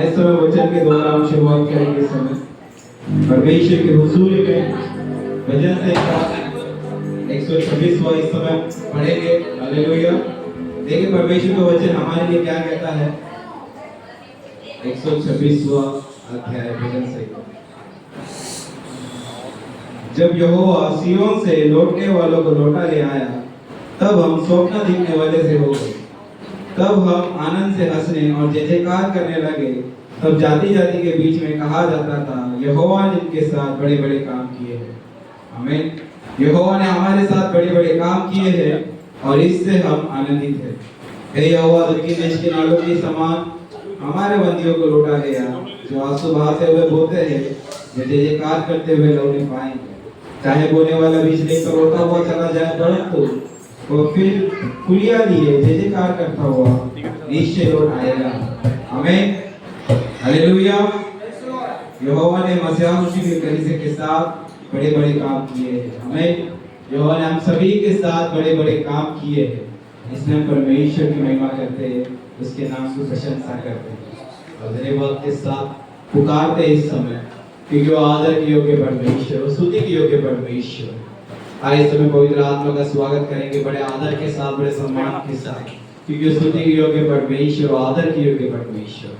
इस समय वचन के द्वारा हम शुरुआत करेंगे। इस समय परमेश्वर के हुजूर में भजन से 126वां इस समय पढ़ेंगे। हालेलुया। देखिए परमेश्वर का वचन हमारे लिए क्या कहता है। 126वां अध्याय भजन से। जब यहोवा सिय्योन से लौटने वालों को लौटा ले आया, तब हम स्वप्न देखने वाले से हो गए। तब हम आनंद से हंसने और जय जयकार करने लगे। तब जाति जाति के बीच में कहा जाता था, यहोवा ने इनके साथ बड़े बड़े काम किए हैं। आमीन। यहोवा ने हमारे साथ बड़े बड़े काम किए हैं और इससे हम आनंदित हैं। हे यहोवा, दक्षिण देश के नालों के समान हमारे बंदियों को लौटा गया, जो आंसू बहाते हुए बोते हैं, जो जय जयकार करते हुए लौट पाएंगे। चाहे बोने वाला बीच लेकर रोता हुआ चला जाए, परंतु वो फिर खुलिया लिए जय जयकार करता हुआ निश्चय लौट आएगा। आमीन। हालेलुया। यहोवा ने मसीह मसीह की कलीसिया के साथ बड़े बड़े काम किए हैं। आमीन। यहोवा ने हम सभी के साथ बड़े बड़े काम किए हैं, इसलिए हम परमेश्वर की महिमा करते हैं, उसके नाम की प्रशंसा करते हैं और धन्यवाद के साथ पुकारते हैं इस समय, क्योंकि वो आदर के योग्य परमेश्वर, वो स्तुति के योग्य परमेश्वर। आइए इस समय पवित्र आत्मा का स्वागत करेंगे बड़े आदर के साथ, बड़े सम्मान के साथ, क्योंकि स्तुति के योग्य परमेश्वर, आदर के योग्य परमेश्वर।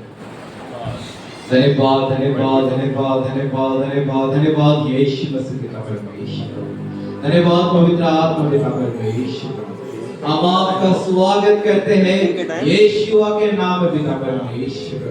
धन्यवाद धन्यवाद धन्यवाद धन्यवाद धन्यवाद धन्यवाद यीशु मसीह पिता परमेश्वर। धन्यवाद पवित्र आत्मा पिता परमेश्वर। हम आपका स्वागत करते हैं यीशु के नाम में पिता परमेश्वर।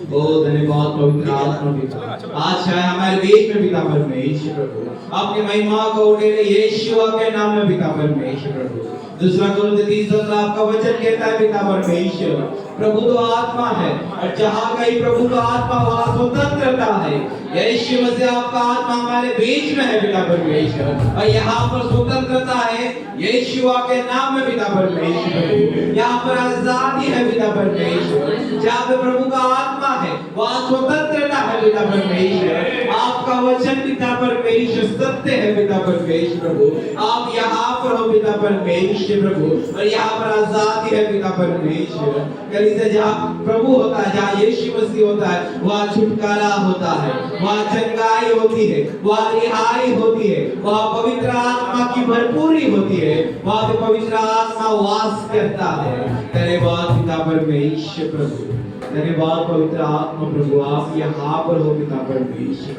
ओ धन्यवाद पवित्र आत्मा पिता। आज है हमारे बीच में पिता परमेश्वर प्रभु, अपनी महिमा को उठेले यीशु के नाम में पिता परमेश्वर प्रभु। दूसरा कोरिन्थियों 3:17 आपका वचन कहता है पिता परमेश्वर, प्रभु तो आत्मा है और जहाँ कहीं प्रभु का आत्मा वहाँ स्वतंत्रता है। यीशु मसीह आपका आत्मा हमारे बीच में है पिता परमेश्वर, और यहाँ पर स्वतंत्रता है यीशु के नाम में पिता परमेश्वर। यहाँ पर आजादी है पिता परमेश्वर, जहाँ पे प्रभु का आत्मा है वहाँ स्वतंत्रता है पिता परमेश्वर। आपका वचन पिता परमेश्वर सत्य है पिता परमेश्वर प्रभु। आप यहाँ पर हो पिता परमेश्वर प्रभु, और यहाँ पर आजादी है पिता परमेश्वर। कलीसिया जहाँ प्रभु होता है, जहाँ यीशु मसीह होता है, वहाँ छुटकारा होता है, वहाँ चंगाई होती है, वहाँ रिहाई होती है, वहाँ पवित्र आत्मा की भरपूरी होती है, वहाँ पे पवित्र आत्मा वास करता है। धन्यवाद पिता परमेश्वर प्रभु, धन्यवाद पवित्र आत्मा प्रभु। आप यहाँ पर हो पिता परमेश्वर,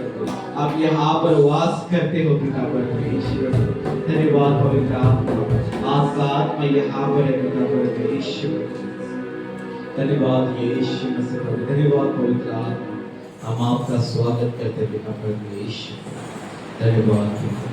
आप यहाँ पर वास करते हो पिता परमेश्वर। धन्यवाद पवित्र आत्मा, आपका आत्मा यहाँ पर है पिता परमेश्वर। धन्यवाद यीशु मसीह प्रभु, धन्यवाद पवित्र आत्मा। हम आपका स्वागत करते पिता परमेश्वर। धन्यवाद पिता।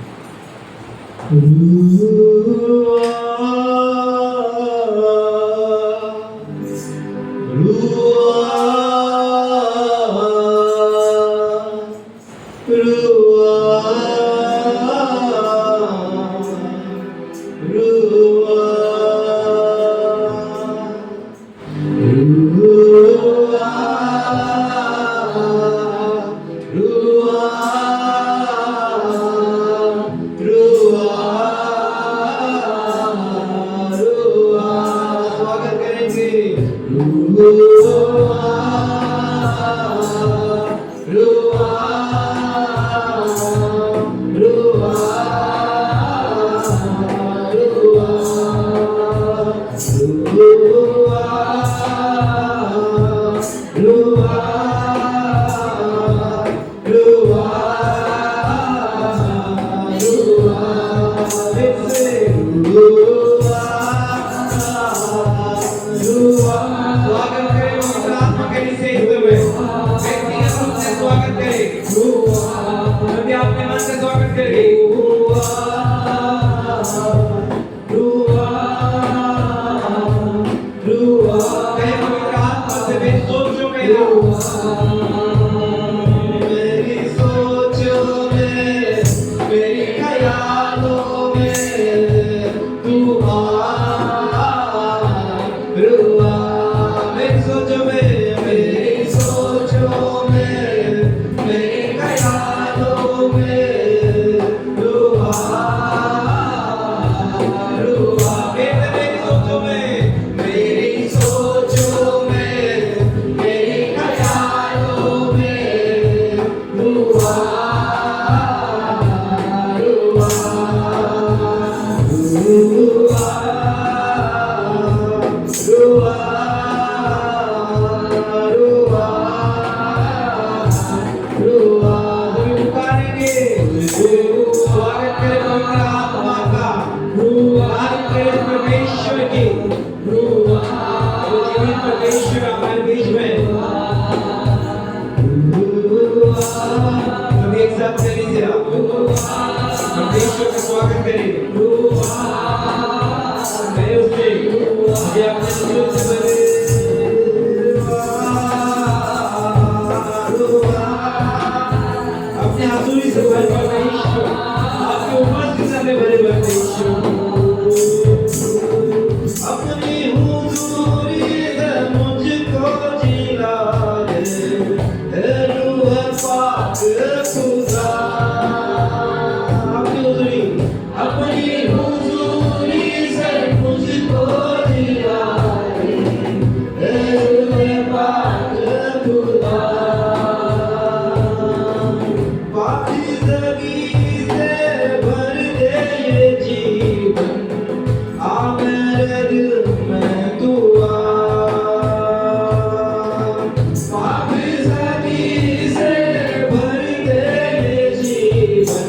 ये अपने दूसरों से भरे अपने हजूरी से भर परमेश्वर, आपके उपस्थिति से भरे परमेश्वर, अपनी हुजूरी से मुझको जिला दे रूह पाक खुदा। अपनी हुजूरी से मुझको जिला दे रूह पाक खुदा। पाकीज़गी से भर दे ये जीवन, आ मेरे दिल में तू आ। पाकीज़गी से भर दे ये जीवन,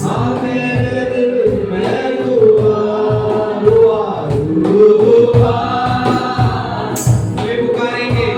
आ मेरे दिल में तू आ। तू आ हमें पुकारेंगे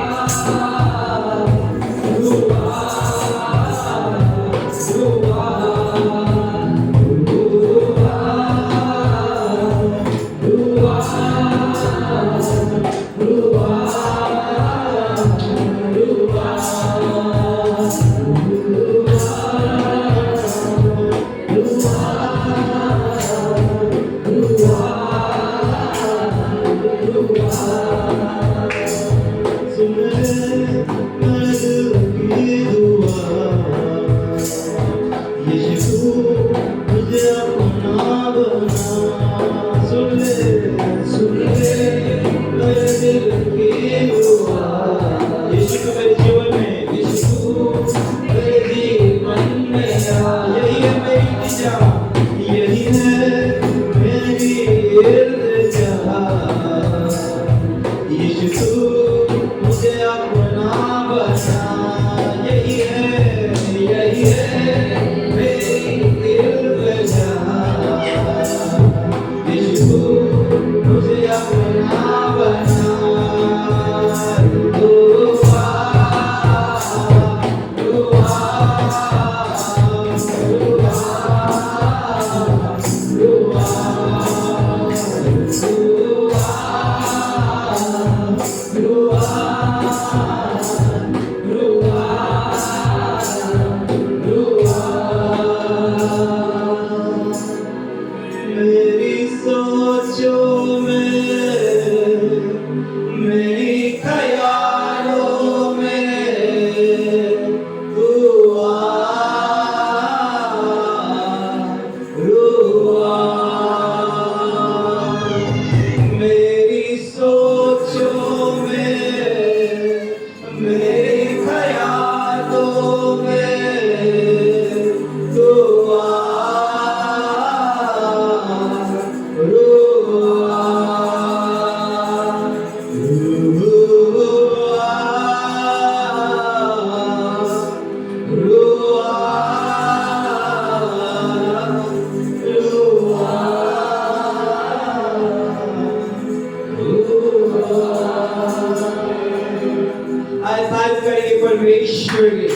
यही है मेरी इल्तिजा, यीशु मुझे अपना बना। यही है मेरी इल्तिजा, यीशु मुझे अपना बना। मेरी सोचों में, मेरी ख्यालों में तू आ, तू आ। मेरी सोचों में, मेरी ख्यालों में तू आ। परमेश्वर के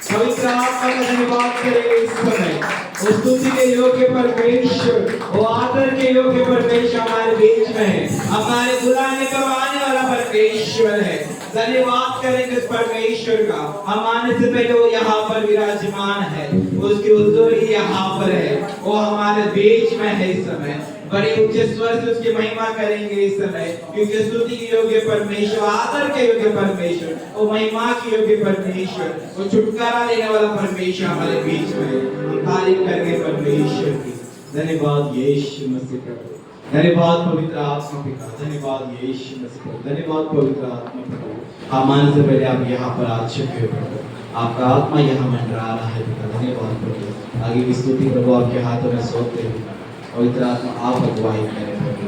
पवित्र आत्मा का धन्यवाद करेंगे इस समय। वो स्तुति के योग्य परमेश्वर, वो आदर के योग्य परमेश्वर हमारे बीच में है, हमारे बुलाने का आने वाला परमेश्वर है। धन्यवाद करेंगे उस परमेश्वर का। हम आने से पहले वो यहाँ पर विराजमान है, उसकी हुजूरी यहाँ पर है, वो हमारे बीच में है इस समय। बड़े ऊंचे स्वर से उसकी महिमा करेंगे इस समय, क्योंकि स्तुति के योग्य परमेश्वर, आदर के योग्य परमेश्वर, वो महिमा के योग्य परमेश्वर, वो छुटकारा देने वाला परमेश्वर हमारे बीच में है। हम तारीफ करेंगे परमेश्वर की। धन्यवाद यीशु मसीह प्रभु, धन्यवाद पवित्र आत्मा पिता, धन्यवाद यीशु मसीह प्रभु, धन्यवाद पवित्र आत्मा प्रभु। आमान से पहले आप यहाँ पर आ चुके हो प्रभु, आपका आत्मा यहाँ मंडरा रहा है पिता। धन्यवाद प्रभु। आगे की स्तुति प्रभु आपके हाथों में सौंपते हैं। पवित्र आत्मा आप अगुवाई करें प्रभु,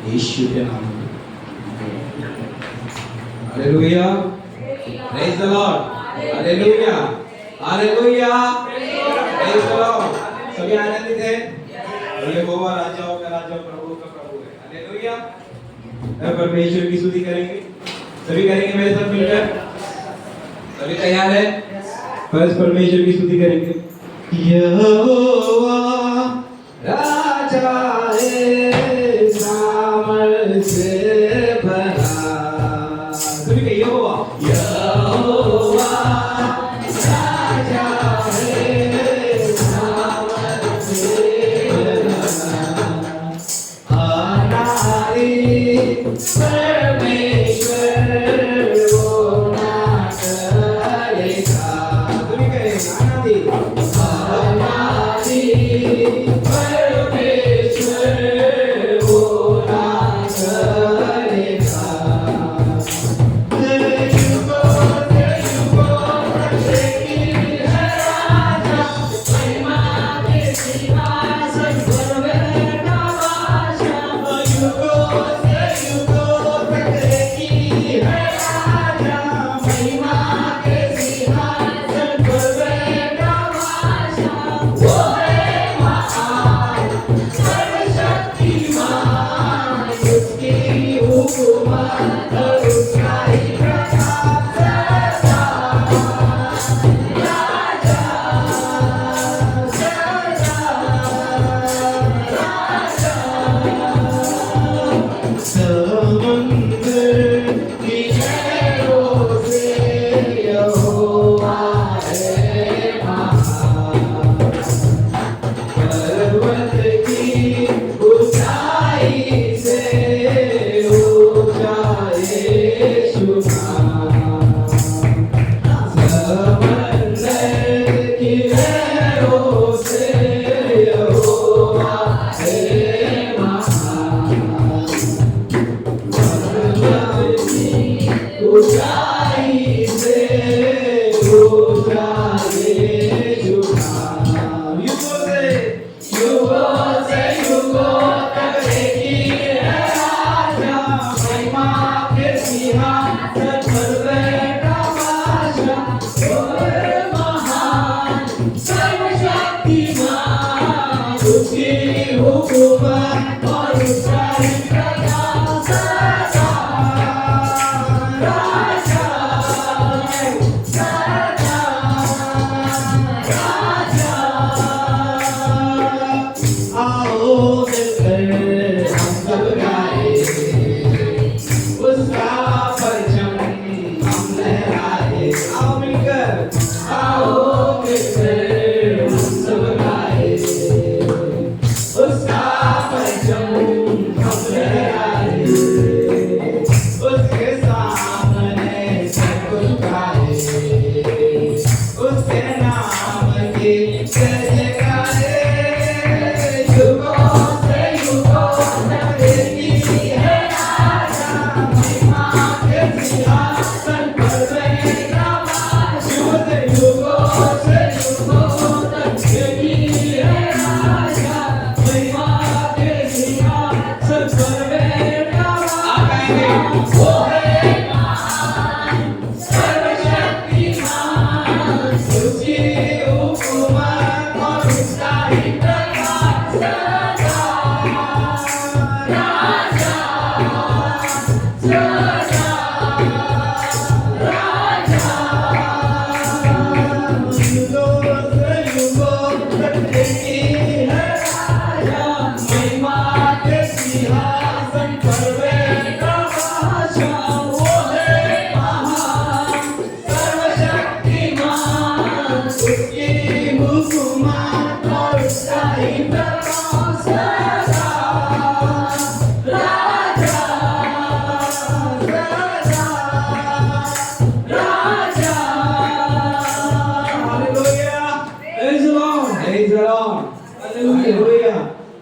यीशु के नाम में। Hallelujah, praise the Lord, hallelujah, hallelujah, praise the Lord. सभी आनंदित हैं? यहोवा राजाओं का राजा, प्रभु का प्रभु है। हालेलुया। अब परमेश्वर की स्तुति करेंगे, सभी करेंगे मेरे साथ मिलकर। सभी तैयार हैं? बस परमेश्वर की स्तुति करेंगे। यहोवा राजा है सामर्थ्य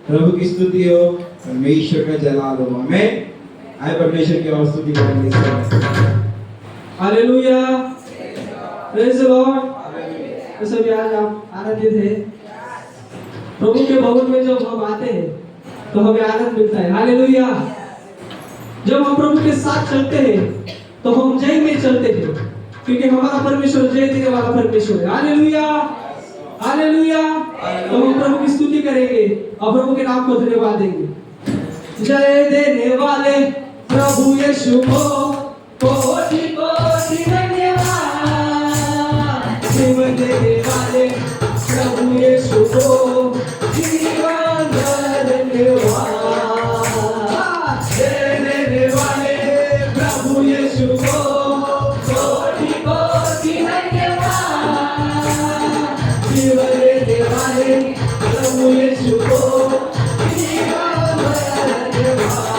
प्रभु की स्तुति हो, परमेश्वर का जलाल हो। आमीन। आए परमेश्वर की और स्तुति करेंगे। Hallelujah, praise the Lord. तो सभी आज आप आनंदित हैं। प्रभु के भवन में जब हम आते हैं तो हमें आनंद मिलता है। हालेलुया। जब हम प्रभु के साथ चलते हैं तो हम जय में चलते हैं, क्योंकि हमारा परमेश्वर जय देने वाला परमेश्वर है। Hallelujah, hallelujah. तो हम प्रभु की स्तुति करेंगे और प्रभु के नाम को धन्यवाद देंगे। जय देने वाले प्रभु यीशु को कोटि कोटि धन्यवाद। जीवन देने वाले प्रभु यीशु को जीवन धन्यवाद। जय देने वाले प्रभु यीशु को कोटि कोटि धन्यवाद। जीवन देने वाले प्रभु यीशु को जीवन धन्यवाद।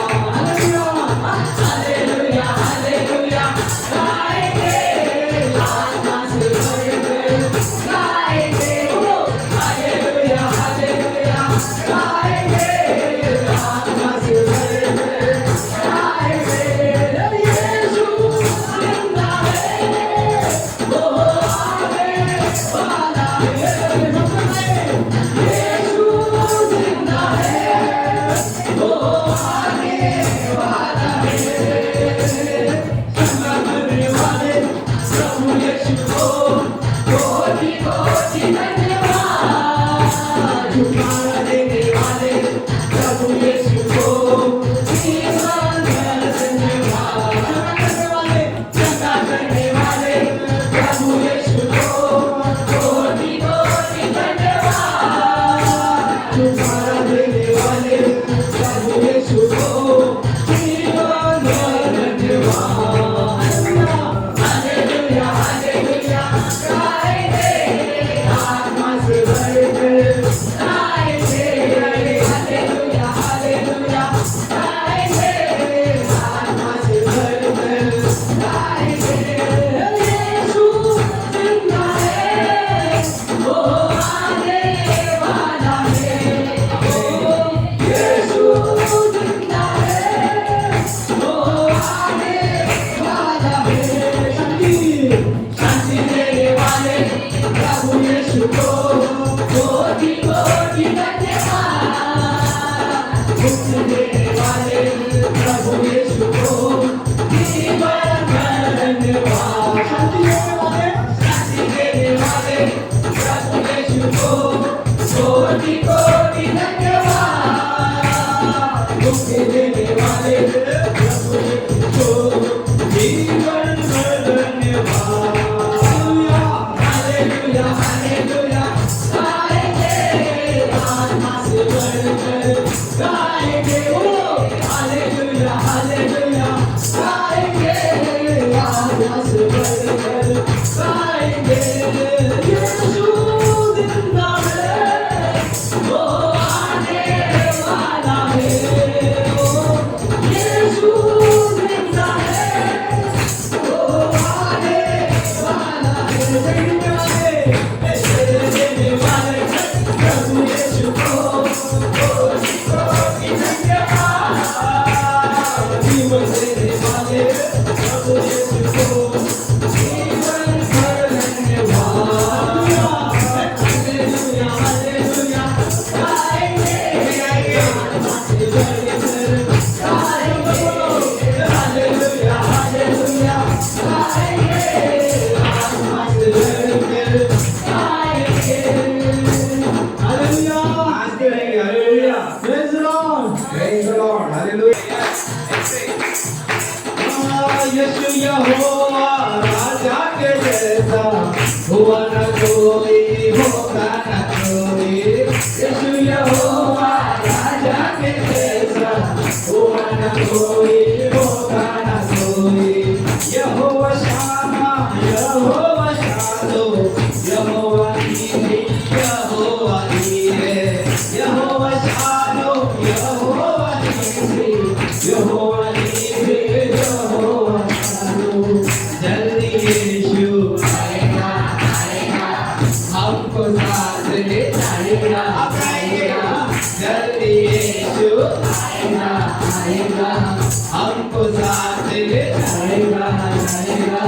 यीशु यहोवा राजा के जैसा हुआ न कोई होगा न कोई यीशु यहोवा राजा के जैसा हुआ न कोई होगा न कोई यहोवा शामा यहोवा शालो यहोवा नीरे यहोवा नीरे यहोवा शालो यहोवा नीरे यहोवा नीरे यहोवा शालो जल्दी यीशु आएगा आएगा हमको साथ ले जाएगा आएगा जल्दी यीशु आएगा आएगा हमको साथ ले जाएगा जाएगा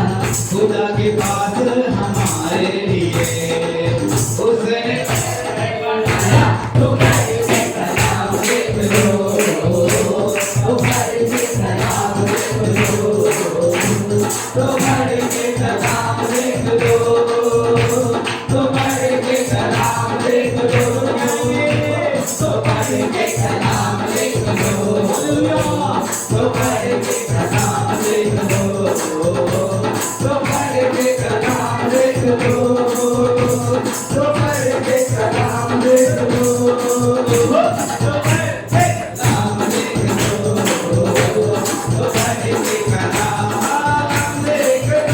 खुदा के पास हमारे लिए उसने बनाया तो कैसे कलाम लिख लो तो कैसे कलाम लिख लो तो कैसे कलाम लिख लो तो कैसे कलाम लिख लो तो कैसे कलाम लिख लो तो कैसे कलाम लिख लो तो कैसे कलाम लिख लो तो कैसे कलाम लिख लो तो कैसे कलाम लिख लो तो कैसे कलाम लिख लो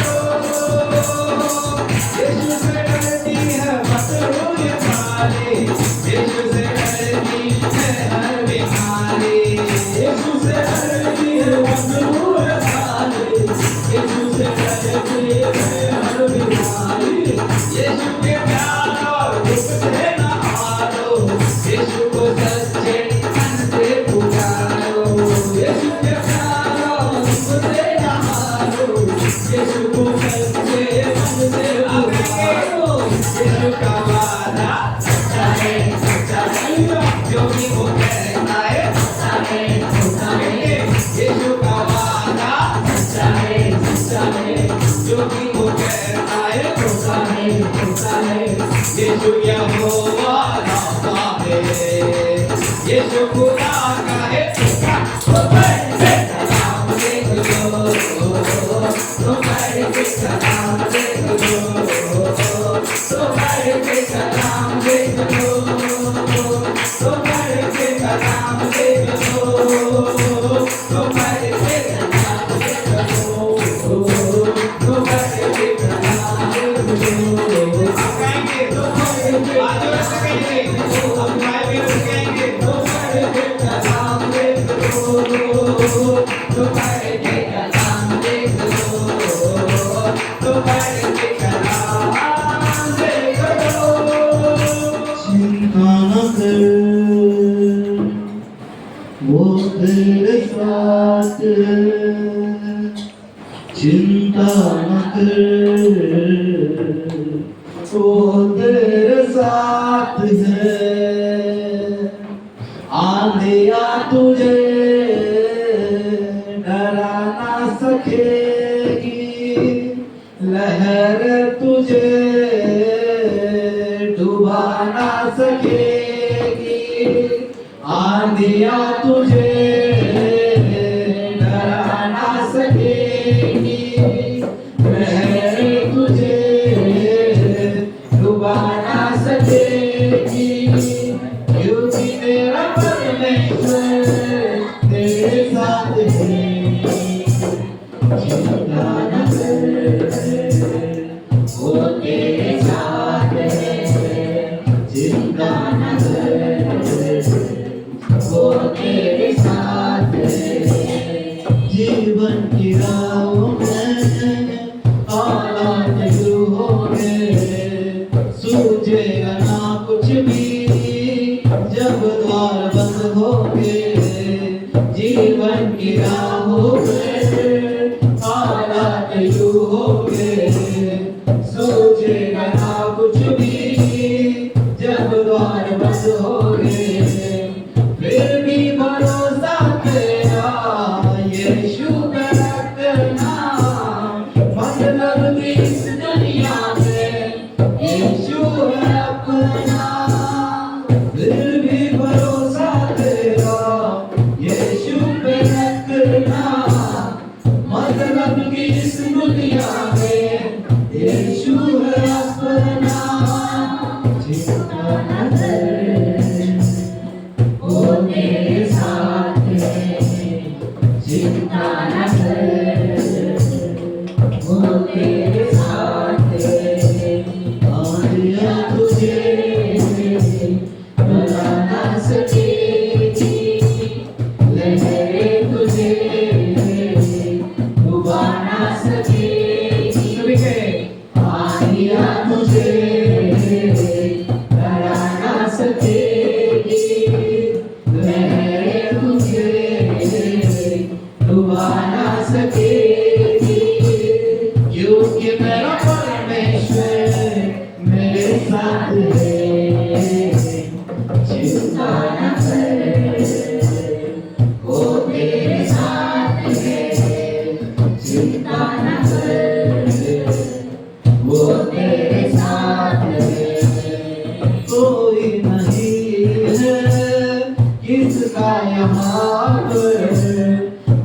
जो खुदा का है तो बढ़ के सलाम देख लो, तो बढ़ के सलाम देख लो, तो बढ़ के सलाम देख लो, तो बढ़ के सलाम देख लो, तो बढ़ के सलाम देख लो, तो बढ़ के सलाम देख लो। आप गाएंगे तो आज ऐसा कहेंगे, आप गाएंगे तो कहेंगे तो बढ़ के सलाम देख लो, तो बढ़ के सलाम देख लो, तो बढ़ के सलाम देख लो। चिंता न कर, वो तेरे साथ है। चिंता न कर, वो तेरे साथ है। आंधिया तुझे डरा ना सकेगी, लहर तुझे डुबा ना सकेगी। आंधिया तुझे डरा ना सकेगी, लहर तुझे डुबा ना सकेगी। क्योंकि मेरा परमेश्वर तेरे साथ है। चिंता न कर, वो तेरे साथ है। चिंता न कर, वो तेरे साथ है। जीवन की राहों में हालात यूं में सूझेगा ना कुछ भी जब द्वार बंद होंगे। जीवन की राहों में हालात यूं होंगे, सूझेगा ना कुछ भी जब द्वार बंद होंगे। फिर भी भरोसा तेरा यीशु पे रखना, मतलब इस दुनिया में यीशु है अपना। फिर भी भरोसा तेरा यीशु पे रखना, मतलब इस दुनिया में यीशु है अपना। चिंता न कर, वो तेरे साथ है। चिंता न कर, वो तेरे साथ है। आंधिया तुझे डरा ना सकेगी, लहरें तुझे डुबा ना सकेगी। सभी कहे, आंधिया तुझे डरा ना सकेगी, लहरें तुझे डुबा ना सकेगी। क्योंकि मेरा परमेश्वर मेरे साथ है। चिंता न कर, वो तेरे साथ है। चिंता न कर, वो तेरे साथ है। कोई नहीं है किसका यहाँ पर,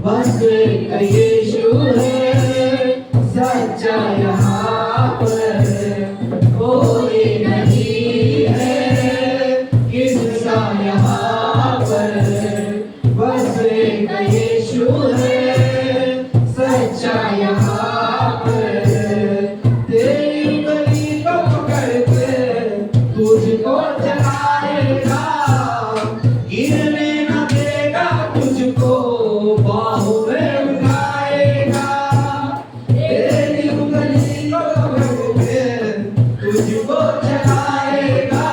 बस एक यीशु है सच्चा यहाँ पर। कोई नहीं है किसका यहाँ पर, बस एक यीशु है सच्चा यहाँ पर। तेरी गली को पकड़ के तुझको चलाएगा, गिरने न देगा तुझको, बाहों में उठाएगा। तेरी उंगली को पकड़ के तुझको चलाएगा,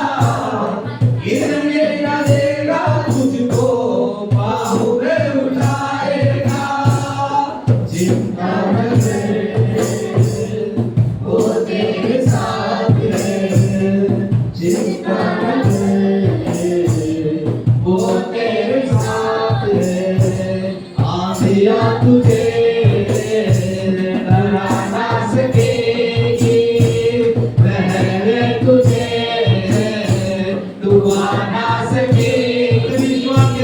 गिरने न देगा तुझको, बाहों में उठाएगा। चिंता न कर, वो तेरे साथ है। चिंता न कर, वो तेरे साथ है। आंधिया तुझे डरा ना सकेगी, लहरें तुझे डुबा ना सकेगी। विश्वास के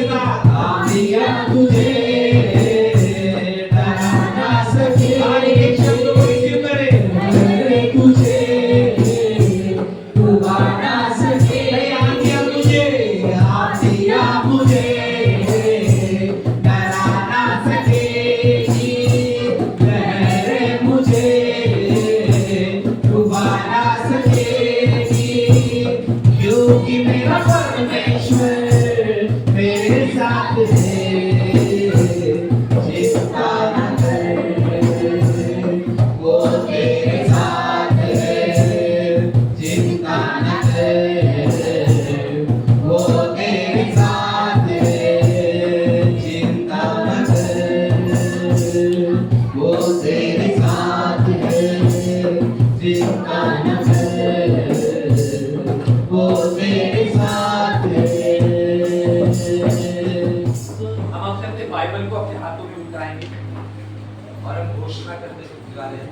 और हम घोषणा करने जा रहे हैं।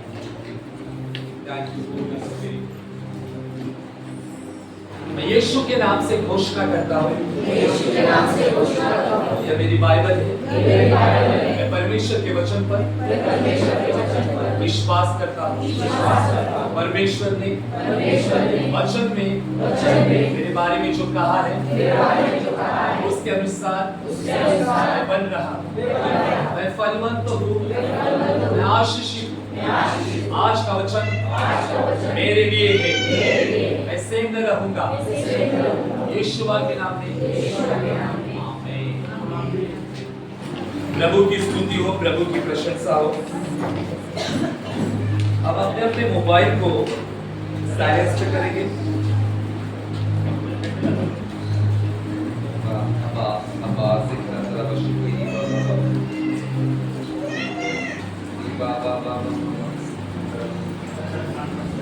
Thank you Holi spirit. मैं यीशु के नाम से घोषणा करता हूँ, यीशु के नाम से घोषणा करता हूँ, यह मेरी बाइबल है, ये मेरी बाइबल है, मैं परमेश्वर के वचन पर मैं परमेश्वर के वचन पर विश्वास करता हूँ। विश्वास करता हूँ। परमेश्वर ने वचन में मेरे बारे में जो कहा है, उसके अनुसार मैं बन रहा हूँ। मैं फलवंत हूँ, मैं आशीषित हूँ। आज का वचन मेरे लिए है, मैं सेम न रहूंगा। यीशु के नाम में आमीन। प्रभु की स्तुति हो, प्रभु की प्रशंसा हो। अब अपने अपने मोबाइल को साइलेंस पे करेंगे।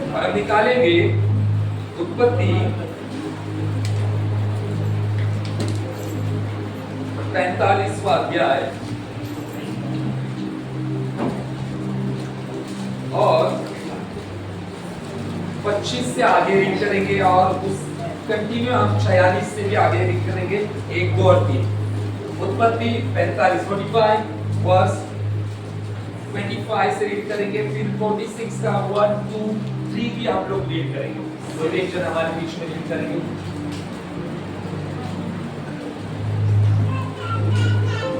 और अब निकालेंगे उत्पत्ति 45वां अध्याय और 25 से आगे रीड करेंगे और उस कंटिन्यू हम 46 से भी आगे रीड करेंगे, 1, 2 और 3। उत्पत्ति 45 वर्स 25 से रीड करेंगे, फिर 46 का 1, 2, 3 भी आप लोग रीड करेंगे। तो एक जन हमारे बीच में रीड करेंगे।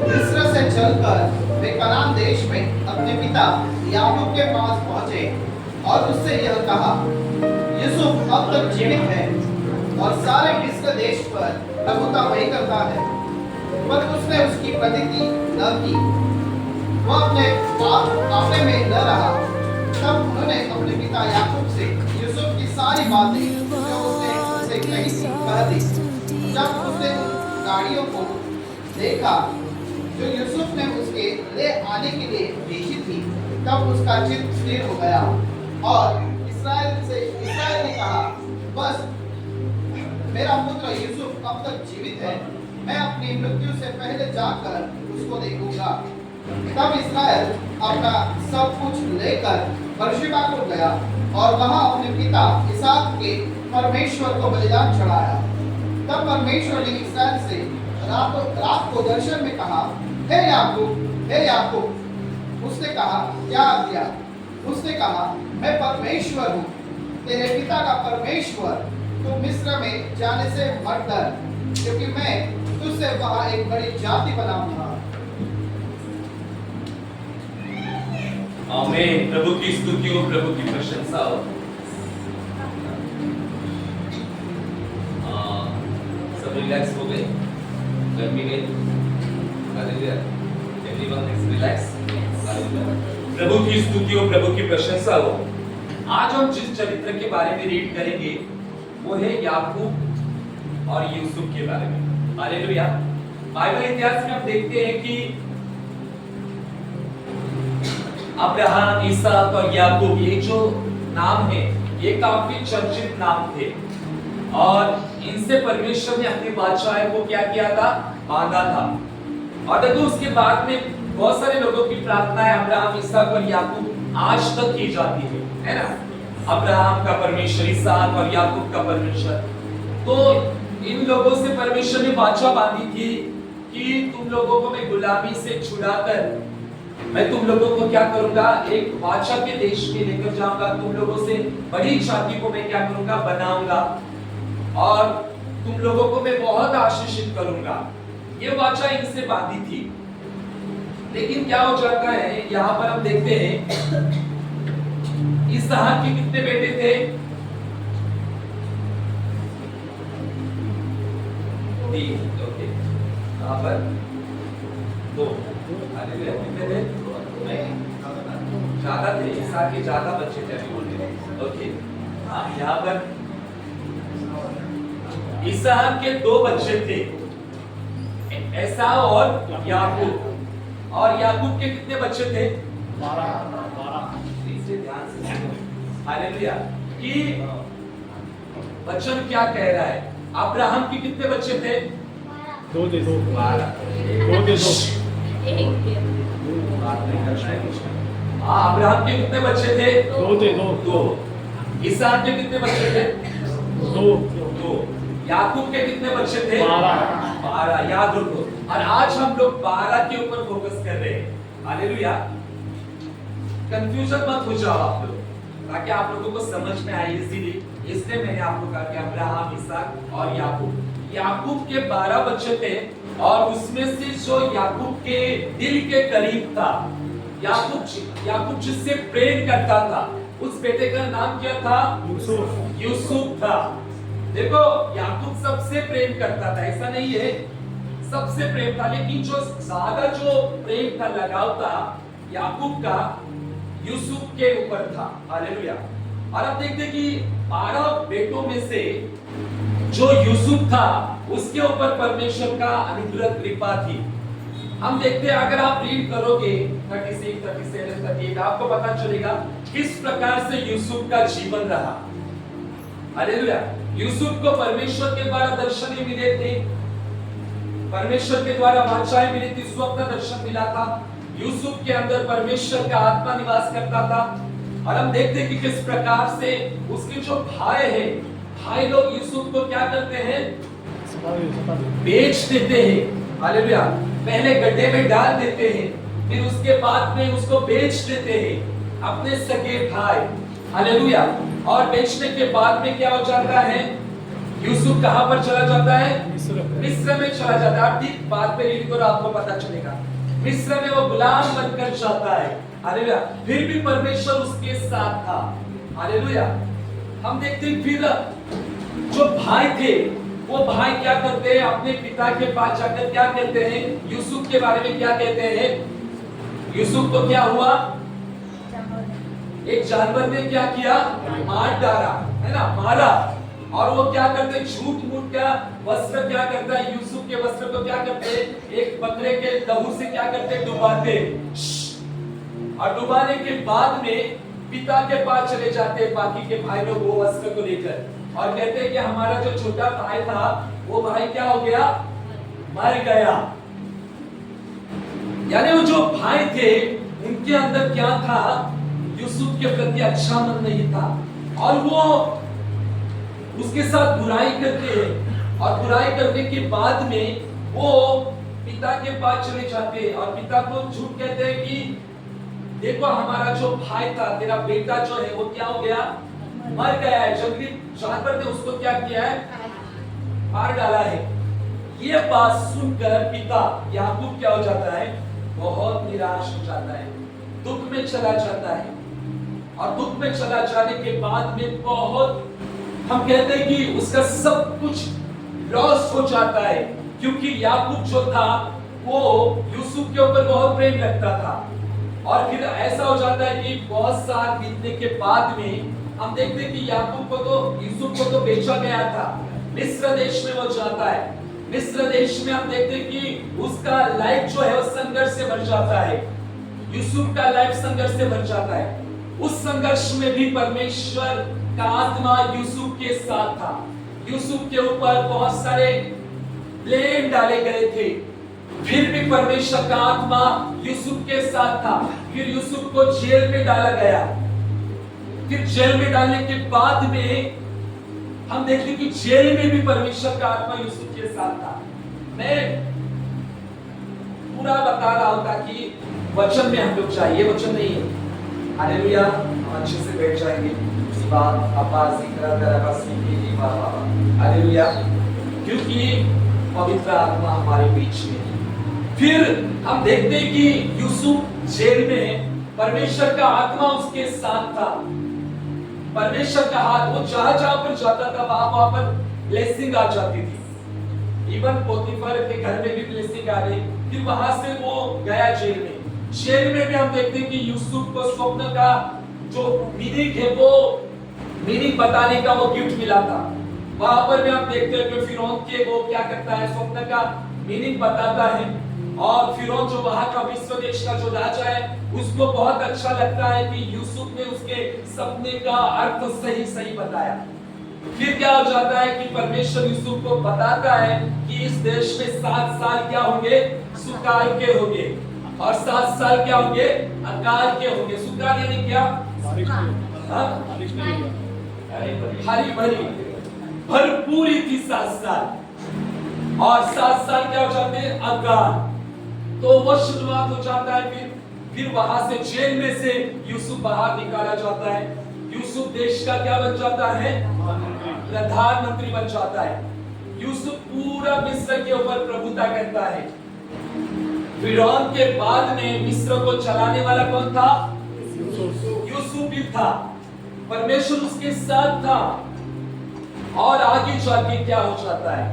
मिस्र से चलकर वे कनान देश में अपने पिता याकूब के पास पहुंचे और उससे यह कहा, यूसुफ अब तक जीवित है और सारे मिस्र देश पर प्रभुता वही करता है, पर उसने उसकी प्रतीति न की। वह अपने आपे में न रहा। तब उन्होंने अपने पिता याकूब से यूसुफ की सारी बातें जो उसने उसे कही थी कह दी। जब उसने उन गाड़ियों को देखा जो यूसुफ ने उसके ले आने के लिए भेजी थी, तब उसका चित्त स्थिर हो गया और इस्राएल ने कहा, बस मेरा पुत्र यूसुफ अब तक जीवित है, मैं अपनी मृत्यु से पहले जाकर उसको देखूंगा। तब इस्राएल अपना सब कुछ लेकर बर्शिबा को गया और वहां अपने पिता इसहाक के परमेश्वर को बलिदान चढ़ाया। तब परमेश्वर ने इस्राएल से रात को दर्शन में कहा, हे याकूब। उसने कहा, क्या आज्ञा? उसने कहा, मैं परमेश्वर हूँ, तेरे पिता का परमेश्वर। तू मिस्र में जाने से मत डर, क्योंकि मैं तुझसे वहां एक बड़ी जाति बनाऊंगा। आमीन। प्रभु की स्तुति हो, प्रभु की प्रशंसा हो। सब रिलैक्स हो गए, गर्मी गई। Hallelujah. Everyone is relax. Hallelujah. प्रभु की स्तुति हो, प्रभु की प्रशंसा हो। आज हम जिस चरित्र के बारे में रीड करेंगे वो है याकूब और यूसुफ के बारे में। हालेलुया। बाइबल इतिहास में हम देखते हैं कि अब्राहम, इसहाक और याकूब, ये जो नाम है ये काफी चर्चित नाम थे और इनसे परमेश्वर ने अपनी बादशाही को क्या किया था? बांधा था। और देखो उसके बाद में बहुत सारे लोगों की प्रार्थनाएं अब्राहम, इसहाक और याकूब आज तक की जाती है ना? अब्राहम का परमेश्वर, इसहाक और याकूब का परमेश्वर। तो इन लोगों से परमेश्वर ने बादशाह बांधी थी कि तुम लोगों को मैं गुलामी से छुड़ाकर मैं तुम लोगों को क्या करूंगा? एक बादशाह के देश में लेकर जाऊंगा। तुम लोगों से बड़ी जाति को मैं क्या करूंगा? बनाऊंगा और तुम लोगों को मैं बहुत आशीषित करूंगा। ये बादशाह इनसे बांधी थी। लेकिन क्या हो जाता है, यहाँ पर हम देखते हैं इसहाक के कितने बेटे थे? 3। ओके, यहाँ पर 2। हालेलुया। कितने थे? ज्यादा थे। इसहाक के ज्यादा बच्चे थे। ओके, यहाँ पर इसहाक के 2 बच्चे थे, एसाव और याकूब। और याकूब के कितने बच्चे थे? 12। इसे ध्यान से सुनो। हालेलुया। कि वचन क्या कह रहा है? अब्राहम के कितने बच्चे थे? 2 दे 12। 2 दे 2। बात नहीं करना है कुछ। अब्राहम के कितने बच्चे थे? दो। इसहाक के कितने बच्चे थे? दो। याकूब के कितने बच्चे थे? 12। याद रखो। और आज हम लोग 12 के ऊपर फोकस कर रहे हैं। हालेलुया। कंफ्यूजन मत हो जाओ आप लोग, ताकि आप लोगों को समझ में आए इजीली। इसलिए मैंने आपको कहा कि अब्राहम, इसहाक और याकूब। याकूब के 12 बच्चे थे और उसमें से जो याकूब के दिल के करीब था, याकूब जिससे प्रेम करता था, उस बेटे का नाम क्या था? यूसुफ था। देखो, याकूब सबसे प्रेम करता था, ऐसा नहीं है, सबसे प्रेम था, लेकिन जो ज्यादा जो प्रेम था, लगाव था याकूब का, यूसुफ के ऊपर था। हालेलुया। और अब देखते हैं कि 12 बेटों में से जो यूसुफ था, उसके ऊपर परमेश्वर का अनुग्रह कृपा थी। हम देखते हैं, अगर आप रीड करोगे 36, 37, 38, आपको पता चलेगा किस प्रकार से यूसुफ का जीवन रहा। हालेलुया। यूसुफ को परमेश्वर के द्वारा दर्शन मिले थे, परमेश्वर के द्वारा वाचाएं मिली थी, स्वप्न दर्शन मिला था। यूसुफ के अंदर परमेश्वर का आत्मा निवास करता था। और हम देखते हैं कि किस प्रकार से उसके जो भाई है, भाई लोग यूसुफ को क्या करते हैं? बेच देते हैं। हालेलुया। पहले गड्ढे में डाल देते हैं, फिर उसके बाद में उसको बेच देते हैं, अपने सगे भाई। हालेलुया। और बेचने के बाद में क्या हो जाता है? यूसुफ कहां पर चला जाता है? मिस्र में चला जाता है। आप ठीक बाद में रीड करो, आपको पता चलेगा। मिस्र में वो गुलाम बनकर जाता है। हालेलुया। फिर भी परमेश्वर उसके साथ था। हालेलुया। हम देखते हैं फिर जो भाई थे, वो भाई क्या करते हैं? अपने पिता के पास जाकर क्या कहते हैं? यूसुफ के बारे में क्या कहते हैं? यूसुफ को क्या हुआ? एक जानवर ने क्या किया? मार डाला, है ना, मारा। और वो क्या करते? झूठ मूठ का वस्त्र क्या करता है? यूसुफ के वस्त्र को क्या करते? एक बकरे के लहू से क्या करते? डुबाते। और डुबाने के बाद में पिता के पास चले जाते बाकी के भाई लोग वो वस्त्र को लेकर, और कहते हैं कि हमारा जो छोटा भाई था, वो भाई क्या हो गया? मर गया। यानी वो जो भाई थे, उनके अंदर क्या था? यूसुफ के प्रति अच्छा मन नहीं था, और वो उसके साथ बुराई करते हैं। और बुराई करने के बाद में वो पिता के पास चले जाते हैं और पिता को झूठ कहते हैं कि देखो, हमारा जो भाई था, तेरा बेटा जो है, वो क्या हो गया? मर गया है। जंगली जानवर ने उसको क्या किया है? मार डाला है। ये बात सुनकर पिता याकूब क्या हो जाता है? बहुत निराश हो जाता है, दुख में चला जाता है। और दुख में चला जाने के बाद में बहुत, हम कहते हैं कि उसका सब कुछ लॉस हो जाता है, क्योंकि याकूब जो था वो यूसुफ के ऊपर बहुत प्रेम रखता था। और फिर ऐसा हो जाता है कि बहुत साल बीतने के बाद में हम देखते हैं कि याकूब को तो, यूसुफ को तो बेचा गया था, मिस्र देश में वो जाता है। मिस्र देश में हम देखते हैं कि उसका लाइफ जो है वो संघर्ष से भर जाता है। यूसुफ का लाइफ संघर्ष से भर जाता है। उस संघर्ष में भी परमेश्वर का आत्मा यूसुफ के साथ था। यूसुफ के ऊपर बहुत सारे ब्लेम डाले गए थे, फिर भी परमेश्वर का आत्मा यूसुफ के साथ था। फिर यूसुफ को जेल में डाला गया। फिर जेल में डालने के बाद में हम देखते हैं कि जेल में भी परमेश्वर का आत्मा यूसुफ के साथ था। मैं पूरा बता रहा हूं ताकि वचन में हम लोग जाए, ये वचन नहीं है। हालेलुया। हम अच्छे से बैठ जाएंगे। उसी बात अब्बा जिक्र तेरा बस की बाबा। हालेलुया। क्योंकि पवित्र आत्मा हमारे बीच में है। फिर हम देखते हैं कि यूसुफ जेल में, परमेश्वर का आत्मा उसके साथ था। परमेश्वर का हाथ, वो जहां पर जाता था वहां पर ब्लेसिंग आ जाती थी। इवन पोतीफर के घर में भी ब्लेसिंग आ गई। फिर वहां से वो गया जेल में। जेल में भी हम देखते हैं कि यूसुफ को स्वप्न का जो मीनिंग है, वो मीनिंग बताने का वो गिफ्ट मिला था। वहां पर भी हम देखते हैं कि फिरौन के वो क्या करता है? स्वप्न का मीनिंग बताता है। और फिरौन जो वहां का मिस्र देश का जो राजा है, उसको बहुत अच्छा लगता है कि यूसुफ ने उसके सपने का अर्थ सही बताया। फिर क्या हो जाता है कि परमेश्वर यूसुफ को बताता है कि इस देश में 7 साल क्या होंगे? सुकाल के होंगे। और 7 साल क्या होंगे? अकाल के होंगे। सुकाल यानी क्या? हाँ? हरी भरी भरपूरी थी 7 साल, और 7 साल क्या हो जाते हैं? अकाल। तो वो शुरुआत हो जाता है। फिर वहां से जेल में से यूसुफ बाहर निकाला जाता है। यूसुफ देश का क्या बन जाता है? प्रधानमंत्री बन जाता है। यूसुफ पूरा मिस्र के ऊपर प्रभुता करता है। फिरौन के बाद में मिस्र को चलाने वाला कौन था? यूसुफ ही था। परमेश्वर उसके साथ था। और आगे जाके क्या हो जाता है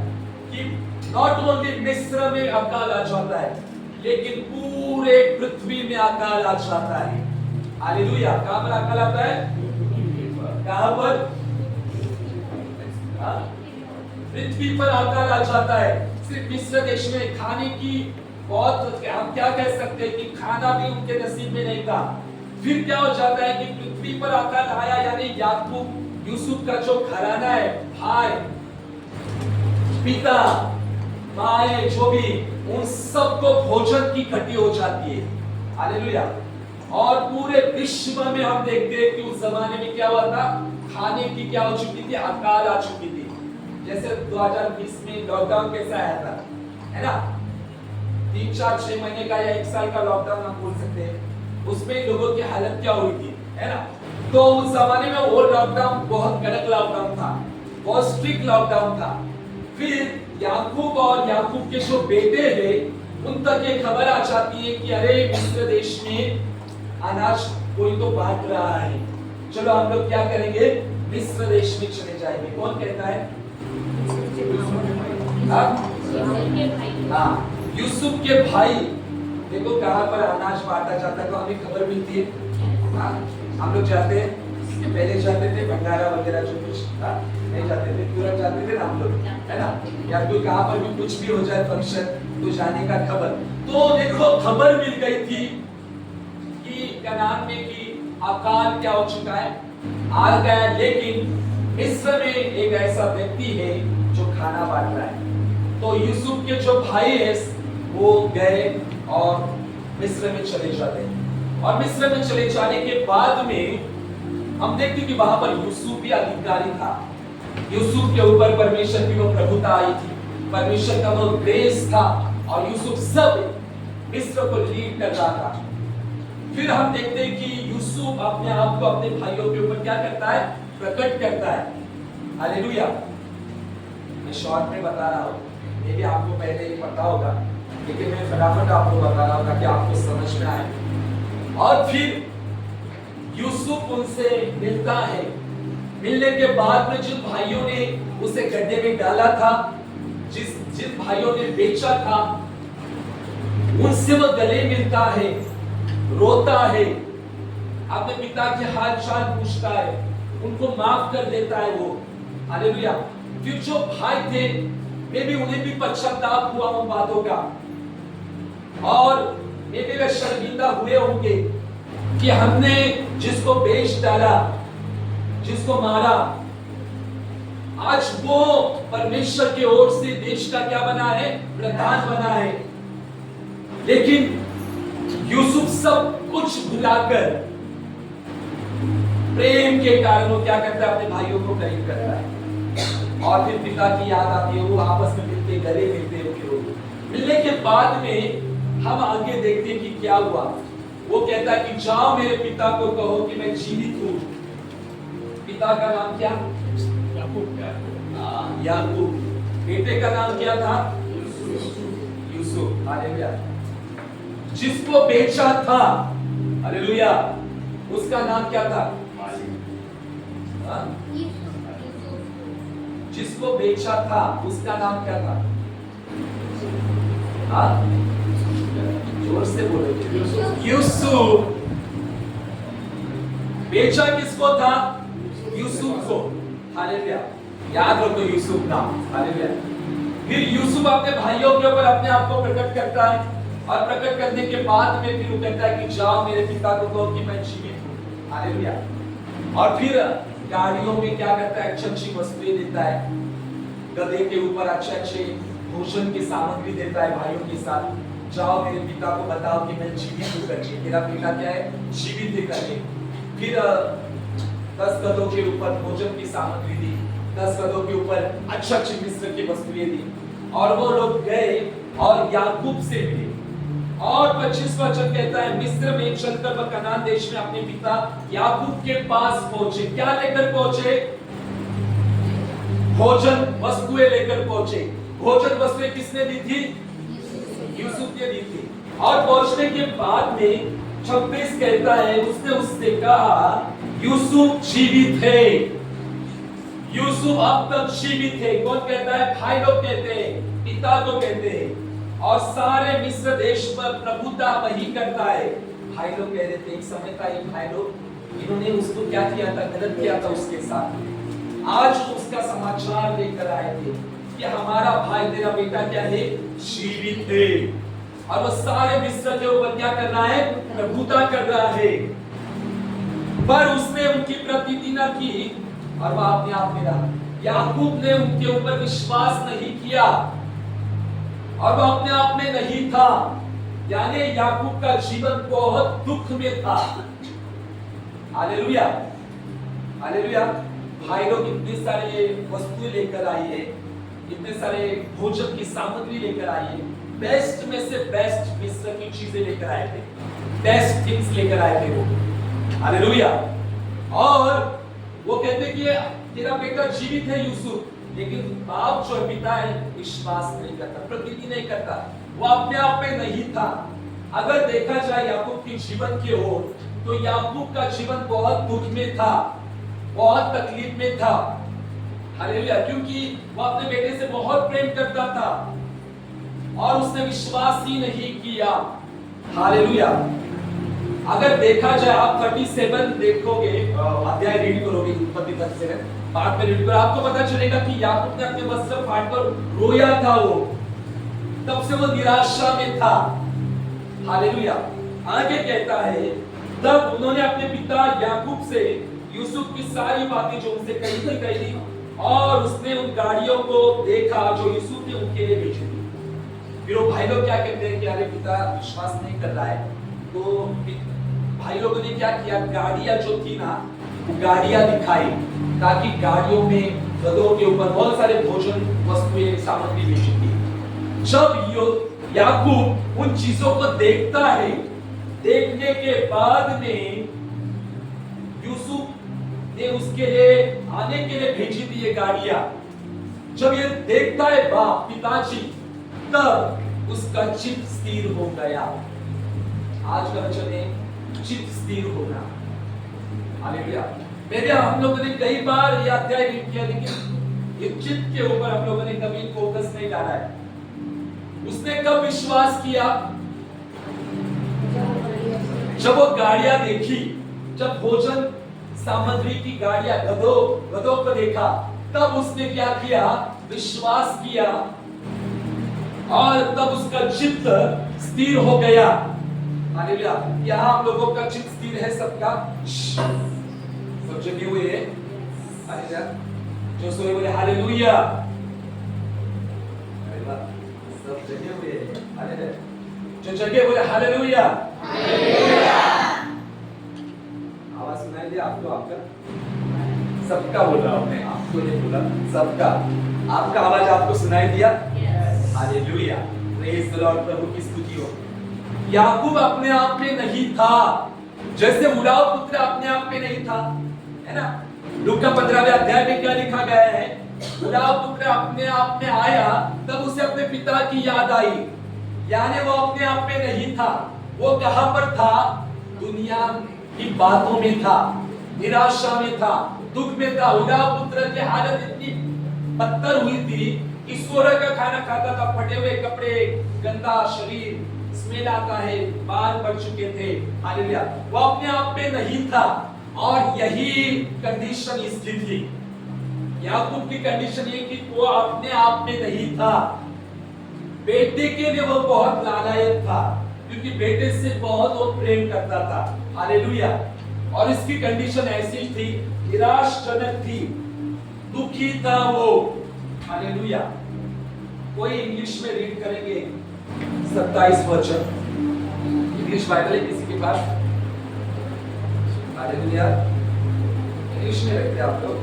कि नॉट ओनली मिस्र में अकाल आ जाता है, लेकिन पूरे पृथ्वी में अकाल आ जाता है। हालेलुया। कहां पर अकाल आता है? कहां पर? पृथ्वी पर अकाल आ जाता है। सिर्फ मिस्र देश में खाने की बहुत, हम क्या कह सकते हैं कि खाना भी उनके नसीब में नहीं था। फिर क्या हो जाता है कि पृथ्वी पर अकाल आया, यानी याकूब यूसुफ का जो घराना है, भाई, पिता, माए, जो भी, उन सबको भोजन की घटी हो जाती है। हालेलुया। और पूरे विश्व में हम देखते हैं कि उस जमाने में क्या हुआ था? खाने की क्या हो चुकी थी? अकाल आ चुकी थी। जैसे 2020 में लॉकडाउन कैसा आया था, है ना? 3, 4, 6 महीने का या 1 साल का लॉकडाउन हम बोल सकते हैं। उसमें लोगों की हालत क्या हुई थी, है ना? तो उस जमाने में वो लॉकडाउन बहुत कड़क लॉकडाउन था, बहुत स्ट्रिक्ट लॉकडाउन था। फिर याकूब और याकूब के जो बेटे हैं, उन तक ये खबर आ जाती है कि अरे मिस्र देश में अनाज कोई तो बांट रहा है, चलो हम लोग क्या करेंगे? मिस्र देश में चले जाएंगे। कौन कहता है? हाँ, यूसुफ के भाई। देखो कहां पर अनाज बांटा जाता है तो हमें खबर मिलती है। हम लोग जाते हैं, पहले जाते थे भंडारा वगैरह जो कुछ नहीं जाते थे, तुरंत जाते थे ना हम लोग, है ना? या कोई कहां पर भी कुछ भी हो जाए फंक्शन तो जाने का खबर। तो देखो खबर मिल गई थी कि कनान में कि अकाल क्या हो चुका है, आ गया। लेकिन मिस्र में एक ऐसा व्यक्ति है जो खाना बांट रहा है। तो यूसुफ के जो भाई है वो गए और मिस्र में चले जाते हैं। और मिस्र में चले जाने के बाद में हम देखते हैं कि वहां पर यूसुफ भी अधिकारी था। यूसुफ के ऊपर परमेश्वर की वो प्रभुता आई थी, परमेश्वर का वो ग्रेस था, और यूसुफ सब मिस्र को लीड कर रहा था। फिर हम देखते हैं कि यूसुफ अपने आप को अपने भाइयों के ऊपर क्या करता है? प्रकट करता है। हालेलुया। मैं शॉर्ट में बता रहा हूँ, ये भी आपको पहले ही पता होगा, लेकिन मैं फटाफट आपको बता रहा हूँ ताकि आपको समझ में आए। और फिर यूसुफ उनसे मिलता है। मिलने के बाद में जिन भाइयों ने उसे गड्ढे में डाला था, जिन भाइयों ने बेचा था, उनसे वो गले मिलता है, रोता है, अपने पिता के हाल चाल पूछता है, उनको माफ कर देता है वो। हालेलुया। फिर जो भाई थे, मे भी उन्हें भी पश्चाताप हुआ उन बातों का, और मे भी वे शर्मिंदा हुए होंगे कि हमने जिसको बेच डाला, जिसको मारा, आज वो परमेश्वर की ओर से देश का क्या बना है? प्रधान बना है। लेकिन यूसुफ सब कुछ भुलाकर प्रेम के कारण वो क्या करता है? अपने भाइयों को करीब करता है। और फिर पिता की याद आती है, वो आपस में मिलते, गले मिलते हैं। मिलने के बाद में हम आगे देखते हैं कि क्या हुआ। वो कहता है कि जाओ मेरे पिता को कहो कि मैं जीवित हूं। पिता का नाम क्या? याकूब। बेटे का नाम क्या था? यूसुफ। हालेलुया। जिसको बेचा था, हालेलुया, उसका नाम क्या था? जिसको बेचा था उसका नाम क्या था? जोर से बोलो। यूसुफ। बेचा किसको था? यूसुफ को। हालेलुया। याद रखो यूसुफ नाम। हालेलुया। फिर यूसुफ अपने भाइयों के ऊपर अपने आप को प्रकट करता है, और प्रकट करने के बाद में फिर वो कहता है कि जाओ मेरे पिता को कहो कि मैं जीवित हूं। हालेलुया। और फिर गाड़ियों में क्या करता है? अच्छी वस्तुएं देता है, गधे के ऊपर अच्छे भोजन की सामग्री देता है भाइयों के साथ, जाओ मेरे पिता को बताओ कि मैं जीवित हूँ करके, मेरा पिता क्या है, जीवित है करके। फिर 10 गधों के ऊपर भोजन की सामग्री दी, 10 गधों के ऊपर अच्छी अच्छी मिस्र की वस्तुएं दी, और वो लोग गए और याकूब से मिले। और 25 वचन कहता है मिस्र में चलकर वह कनान देश में अपने पिता याकूब के पास पहुंचे। क्या लेकर पहुंचे? भोजन वस्तुएं लेकर पहुंचे। भोजन वस्तुएं किसने दी थी? यूसुफ ने दी थी। और पहुंचने के बाद में 26 कहता है उसने उससे कहा यूसुफ जीवित है, यूसुफ अब तक जीवित है। कौन कहता है? भाई लोग कहते हैं, पिता को कहते हैं। और सारे मिस्र देश पर प्रभुता वही करता है। भाई लोग कह रहे थे एक समय था, ये भाई लोग इन्होंने उसको क्या किया था, गलत किया था उसके साथ। आज उसका समाचार लेकर आए थे कि हमारा भाई, तेरा बेटा क्या है, जीवित है। और वो सारे मिस्र के ऊपर क्या कर रहा है? प्रभुता कर रहा है। पर उसने उनकी प्रतिति न की और वह अपने आप में रहा। याकूब ने उनके ऊपर विश्वास नहीं किया और वह अपने आप में नहीं था। यानी याकूब का जीवन बहुत दुख में था। Hallelujah, hallelujah. भाई लोग इतने सारे वस्तुएं लेकर आई है, इतने सारे भोजन की सामग्री लेकर आई है, बेस्ट में से बेस्ट मिस्र की चीजें लेकर आए थे, बेस्ट थिंग्स लेकर आए थे वो। हालेलुया। और वो कहते कि तेरा बेटा जीवित है यूसुफ, लेकिन बाप जो पिता है विश्वास नहीं करता, प्रतीति नहीं करता, वो अपने आप में नहीं था। अगर देखा जाए याकूब के जीवन की ओर, तो याकूब का जीवन बहुत दुख में था, बहुत तकलीफ में था। हालेलुया। क्योंकि वो अपने बेटे से बहुत प्रेम करता था और उसने विश्वास ही नहीं किया। हालेलुया। अगर देखा जाए, आप 37 देखोगे, अध्याय रीड करोगे, उत्पत्ति 37 पाठ में रीड करो, आपको पता चलेगा कि याकूब ने अपने वस्त्र फाड़कर रोया था। वो तब से वो निराशा में था। हालेलुया। आगे कहता है तब उन्होंने अपने पिता याकूब से यूसुफ की सारी बातें जो उनसे कही थी कही दी, और उसने उन गाड़ियों को देखा जो यूसुफ ने उनके लिए भेजी थी। फिर वो भाई लोग क्या कहते हैं कि अरे पिता विश्वास नहीं कर रहा है, तो भाई लोगों ने क्या किया, गाड़ियां जो थी ना, वो गाड़ियां दिखाई, ताकि गाड़ियों में गधों के ऊपर बहुत सारे भोजन वस्तुएं सामग्री भेजी थी। जब याकूब उन चीजों को देखता है, देखने के बाद में यूसुफ ने उसके लिए आने के लिए भेजी थी ये गाड़ियां। जब ये देखता है बाप पिताजी, तब उसका चित्त स्थिर हो गया। आज का वचन है चित्त स्थिर होना। हालेलुया। मेरे हम लोगों ने कई बार यह अध्याय रीड किया, लेकिन ये चित्त के ऊपर हम लोगों ने कभी फोकस नहीं डाला है। उसने कब विश्वास किया? जब वो गाड़ियां देखी, जब भोजन सामग्री की गाड़ियां, गधों को देखा, तब उसने क्या किया? विश्वास किया और तब उसका चित्त स्थिर हो गया। हालेलुया। यहाँ हम लोगों का चित्त स्थिर है सबका, सब जगे हुए हैं। हालेलुया। जो सोए बोले हालेलुया। सब जगे हुए हैं। हालेलुया। जो जगे बोले हालेलुया। आवाज सुनाई दिया आपको? आपका सबका बोल रहा हूं मैं, आपको नहीं बोला, सबका। आपका आवाज आपको सुनाई दिया? हालेलुया। Praise the lord. प्रभु की स्तुति हो। याकूब अपने आप में नहीं था, जैसे उड़ाव पुत्र अपने आप में नहीं था, है ना। लूका 15वें अध्याय में क्या लिखा गया है? उड़ाव पुत्र अपने आप में आया, तब उसे अपने पिता की याद आई। यानी वो अपने आप में नहीं था। वो कहां पर था? दुनिया की बातों में था, निराशा में था, दुख में था। उड़ाव पुत्र की हालत इतनी बदतर हुई थी कि सोरे का खाना खाता था, फटे हुए कपड़े, गंदा शरीर, स्मेल आता है, बाल पड़ चुके थे। हालेलुया। वो अपने आप में नहीं था। और यही कंडीशन इसकी थी, याकूब की कंडीशन ये कि वो अपने आप में नहीं था। बेटे के लिए वो बहुत लालायक था, क्योंकि बेटे से बहुत वो प्रेम करता था। हालेलुया। और इसकी कंडीशन ऐसी थी, निराशजनक थी, दुखी था वो। हालेलुया। कोई इंग्लिश में रीड करेंगे 27 वचन। इंग्लिश बाइबल है किसी के पास? हालेलुया। इंग्लिश में रखते आप लोग।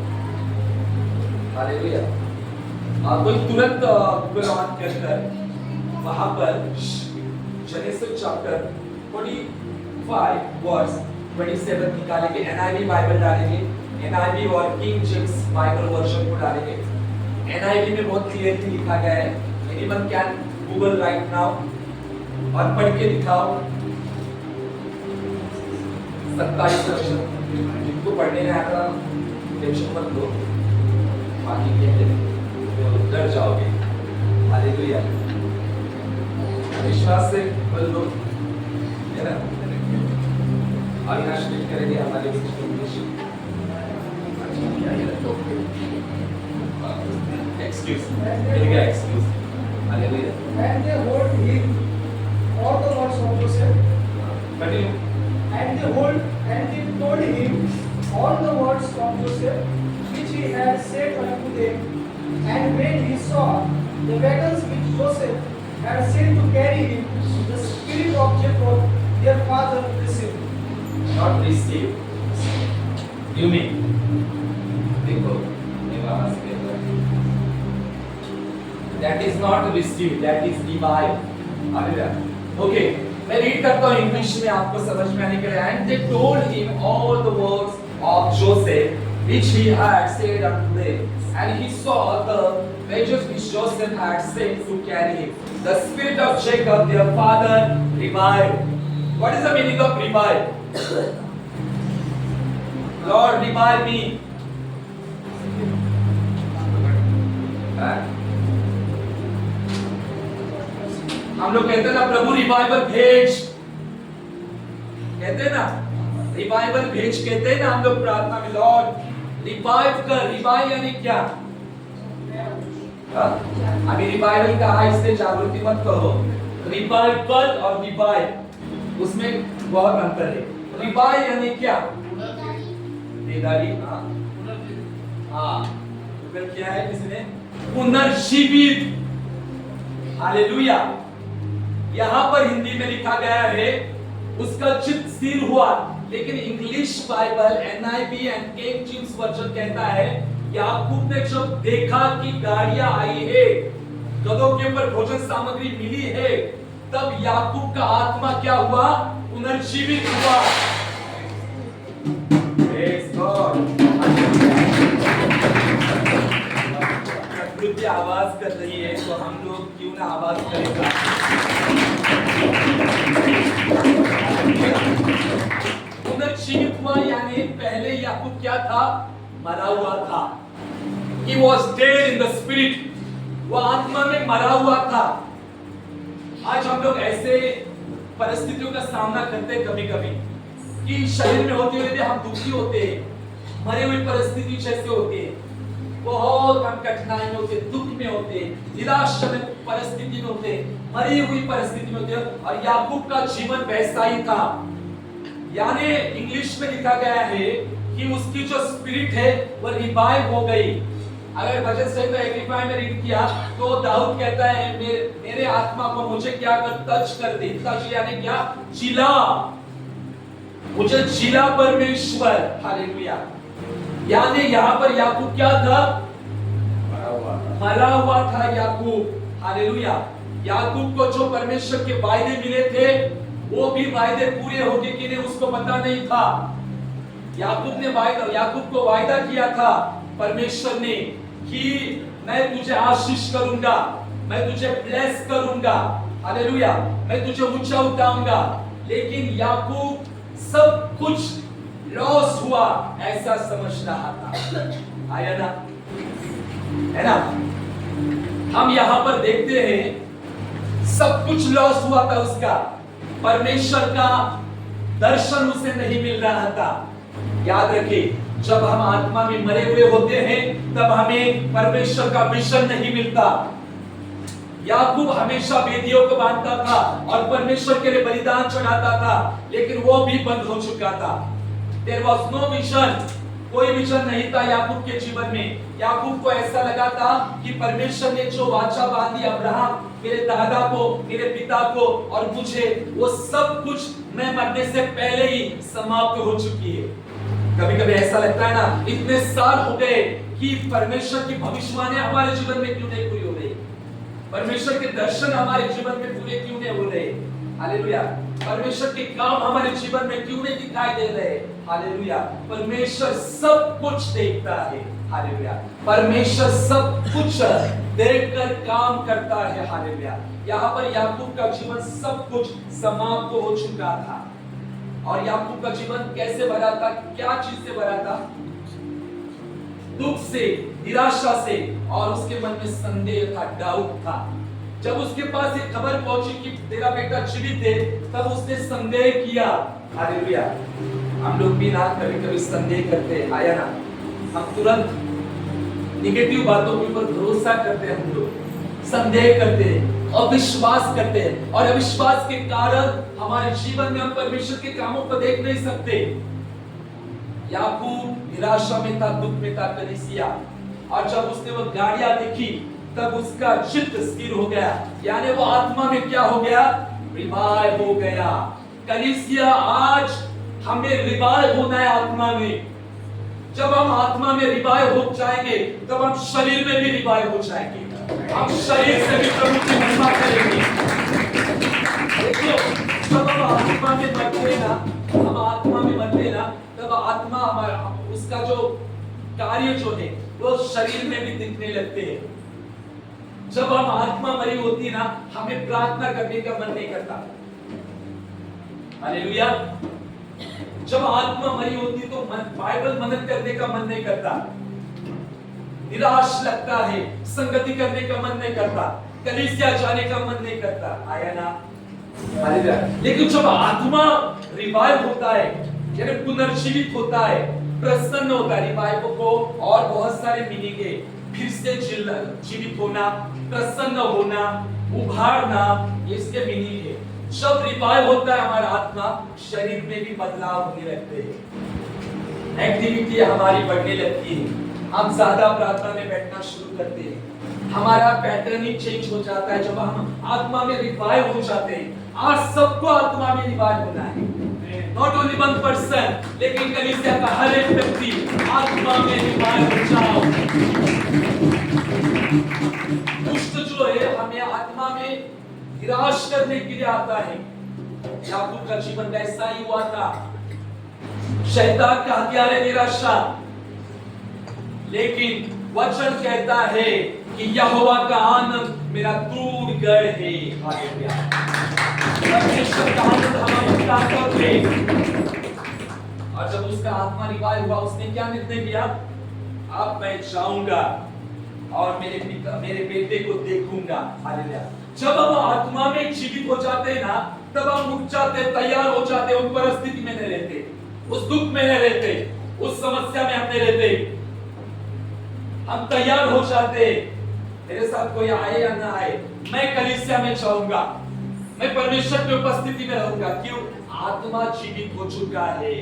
हालेलुया। कोई तुरंत गूगल ऑन कर वहां पर जेनेसिस चैप्टर 45 वर्स 27 निकालेंगे। एनआईवी बाइबल डालेंगे, एनआईवी और किंग जेम्स बाइबल वर्जन को डालेंगे। एनआईवी में बहुत क्लियरली लिखा गया है। Anyone can Google right now और पढ़ के दिखाओ। 27 वर्षन जिनको पढ़ने में आता टेंशन मत लो, बाकी के डर जाओगे। हालेलुया। विश्वास से बोल लो, है ना? अविनाश रीड करेंगे हमारे इंग्लिश। एक्सक्यूज, मिल गया excuse. Hallelujah. And they hold him all the words of Joseph. Continue. And they told him all the words of Joseph, which he had said unto them. And when he saw the wagons which Joseph had sent to carry him, the spirit of Jacob, their father, received. Not receive. You mean? देखो, ये वहाँ से कहता है। That is not receive, that is divine. Hallelujah. Okay, मैं read करता हूँ English में आपको समझ में आने के लिए। And they told him all the words of Joseph, which he had said unto them. And he saw the wages which Joseph had sent to carry him. The spirit of Jacob, their father, revived. What is the meaning of revive? Lord, revive me. हम लोग कहते हैं ना, प्रभु revival भेज, कहते हैं ना, revival भेज कहते हैं ना हम लोग प्रार्थना में। लॉर्ड रिवाइव कर। रिवाइव यानी क्या? अभी रिवाइवल कहा, इससे जागृति मत कहो। रिवाइवल और रिवाइव उसमें बहुत अंतर है। रिवाइव यानी क्या? बेदारी। हाँ, फिर क्या है इसने? पुनर्जीवित। हालेलुया। यहाँ पर हिंदी में लिखा गया है उसका चित्त स्थिर हुआ, लेकिन English Bible NIV and king James version कहता है याकूब ने जब देखा कि गाड़ियां आई है, गधों के ऊपर भोजन सामग्री मिली है, तब याकूब का आत्मा क्या हुआ? पुनर्जीवित हुआ। Praise God। प्रकृति आवाज कर रही है तो हम लोग क्यों ना आवाज करेगा। पुनर्जीवित हुआ यानी पहले याकूब क्या था? मरा हुआ था। He was dead in the spirit. वो आत्मा में मरा हुआ था। आज हम लोग ऐसे परिस्थितियों का सामना करते हैं कभी-कभी कि शरीर में होते हुए भी हम दुखी होते हैं, मरे हुए परिस्थिति जैसे होते हैं, बहुत हम कठिनाई में होते, दुख में होते, निराशा में परिस्थिति में होते, मरी हुई परिस्थिति में होते। और याकूब का जीवन वैसा ही था। यानी इंग्लिश में लिखा गया है कि उसकी जो स्पिरिट है वो रिवाइव हो गई। अगर वचन से तो एग्रीफाई में रीड किया तो दाऊद कहता है मेरे आत्मा को मुझे क्या कर टच कर दे। टच यानी क्या? चिला, मुझे चिला परमेश्वर। हालेलुया। यानी यहाँ पर याकूब क्या था? मरा हुआ था याकूब। हालेलुया। याकूब को जो परमेश्वर के वायदे मिले थे वो भी वायदे पूरे होंगे कि नहीं उसको पता नहीं था। याकूब को वायदा किया था परमेश्वर ने कि मैं तुझे आशीष करूंगा, मैं तुझे ब्लेस करूंगा। हालेलुया। मैं तुझे ऊंचा उठाऊंगा। लेकिन याकूब सब कुछ लॉस हुआ ऐसा समझ रहा था। आया ना? है ना? हम यहां पर देखते हैं सब कुछ लॉस हुआ था उसका। परमेश्वर का दर्शन उसे नहीं मिल रहा था। याद रखिए, जब हम आत्मा में मरे हुए होते हैं तब हमें परमेश्वर का विजन नहीं मिलता। याकूब हमेशा वेदियों को बांधता था और परमेश्वर के लिए बलिदान चढ़ाता था, लेकिन वो भी बंद हो चुका था। There was no vision, कोई विजन नहीं था याकूब के जीवन में। याकूब को ऐसा लगा था कि परमेश्वर ने जो वाचा बांधी अब्राहम मेरे दादा को, मेरे पिता को और मुझे, वो सब कुछ मैं मरने से पहले ही समाप्त हो चुकी है। कभी कभी ऐसा लगता है ना, इतने साल हो गए कि परमेश्वर की भविष्यवाणियां हमारे जीवन में क्यों नहीं पूरी हो रही, परमेश्वर के दर्शन हमारे जीवन में पूरे क्यों नहीं हो रहे। हालेलुया। परमेश्वर के काम हमारे जीवन में क्यों नहीं दिखाई दे रहे। हालेलुया। परमेश्वर सब कुछ देखता है। हालेलुया। परमेश्वर सब कुछ देखकर काम करता है। हालेलुया। यहाँ पर याकूब का जीवन सब कुछ समाप्त हो चुका था। और याकूब का जीवन कैसे भरा था, क्या चीज से भरा था? दुख से, निराशा से, और उसके मन में संदेह था, डाउट था। जब उसके पास एक खबर पहुंची कि तेरा बेटा जीवित है, तब उसने संदेह किया। हालेलुया। हम लोग भी ना कभी कभी संदेह करते हैं, आया ना, हम तुरंत निगेटिव बातों के ऊपर भरोसा करते हैं, हम लोग संदेह करते हैं, अविश्वास करते हैं, और अविश्वास के कारण हमारे जीवन में हम परमेश्वर के कामों को देख नहीं सकते। याकूब निराशा में था, दुख में था, कलीसिया, और जब उसने वो गाड़ियां देखी तब उसका चित्त स्थिर हो गया, यानी वो आत्मा में क्या हो गया? रिवाइव हो गया। कलीसिया, आज हमें रिवाइव होना है आत्मा में। जब हम आत्मा में रिवाइव हो जाएंगे तब हम शरीर में भी रिवाइव हो जाएंगे, हम शरीर से भी प्रभु की महिमा करेंगे। देखो, जब हम आत्मा में मरते ना, हम आत्मा में मरते ना, तब आत्मा हमारा, उसका जो कार्य जो है वो शरीर में भी दिखने लगते हैं। जब हम आत्मा मरी होती ना, हमें प्रार्थना करने का मन नहीं करता। हालेलुया। जब आत्मा मरी होती तो बाइबल मनन करने का मन नहीं करता, निराश लगता है, संगति करने का मन नहीं करता, कलीसिया जाने का मन नहीं करता, आया ना। हालेलुया। लेकिन जब आत्मा रिवाइव होता है, यानी पुनर्जीवित होता है, प्रसन्न होता है, रिवाइव को और बहुत सारे मीनिंग है, फिर से जीवित होना, प्रसन्न होना, उभारना, ये इसके मीनिंग है। जब रिवाइव होता है हमारा आत्मा, शरीर में भी बदलाव होने लगते हैं, एक्टिविटी हमारी बढ़ने लगती है, हम ज्यादा प्रार्थना में बैठना शुरू करते हैं, हमारा पैटर्न ही चेंज हो जाता है। जब हम आत्मा में रिवाइव हो जाते हैं, आज सबको आत्मा में रिवाइव होना है, नॉट ओनली वन पर्सन, लेकिन कलीसिया का हर एक व्यक्ति आत्मा में रिवाइव हो जाओ। दुष्ट जो है हमें आत्मा में निराश करने के लिए आता है। याकूब का जीवन ऐसा ही हुआ था, शैतान का हथियार है निराशा, लेकिन वचन कहता है कि यहोवा का आनंद मेरा दूर गढ़ है। हालेलुया। परमेश्वर का आनंद हमारी ताकत है। और जब उसका आत्मा रिवाइव हुआ, उसने क्या निर्णय लिया? अब मैं जाऊंगा और मेरे बेटे को देखूंगा। हालेलुया। जब हम आत्मा में जीवित हो जाते हैं ना, तब हम उठ जाते, तैयार हो जाते, उस परिस्थिति में नहीं रहते, उस दुख में नहीं रहते, उस समस्या में हम नहीं रहते, हम तैयार हो जाते। मेरे साथ कोई आए या ना आए, मैं कलीसिया में जाऊंगा, मैं परमेश्वर की उपस्थिति में रहूंगा। क्यों? आत्मा जीवित हो चुका है।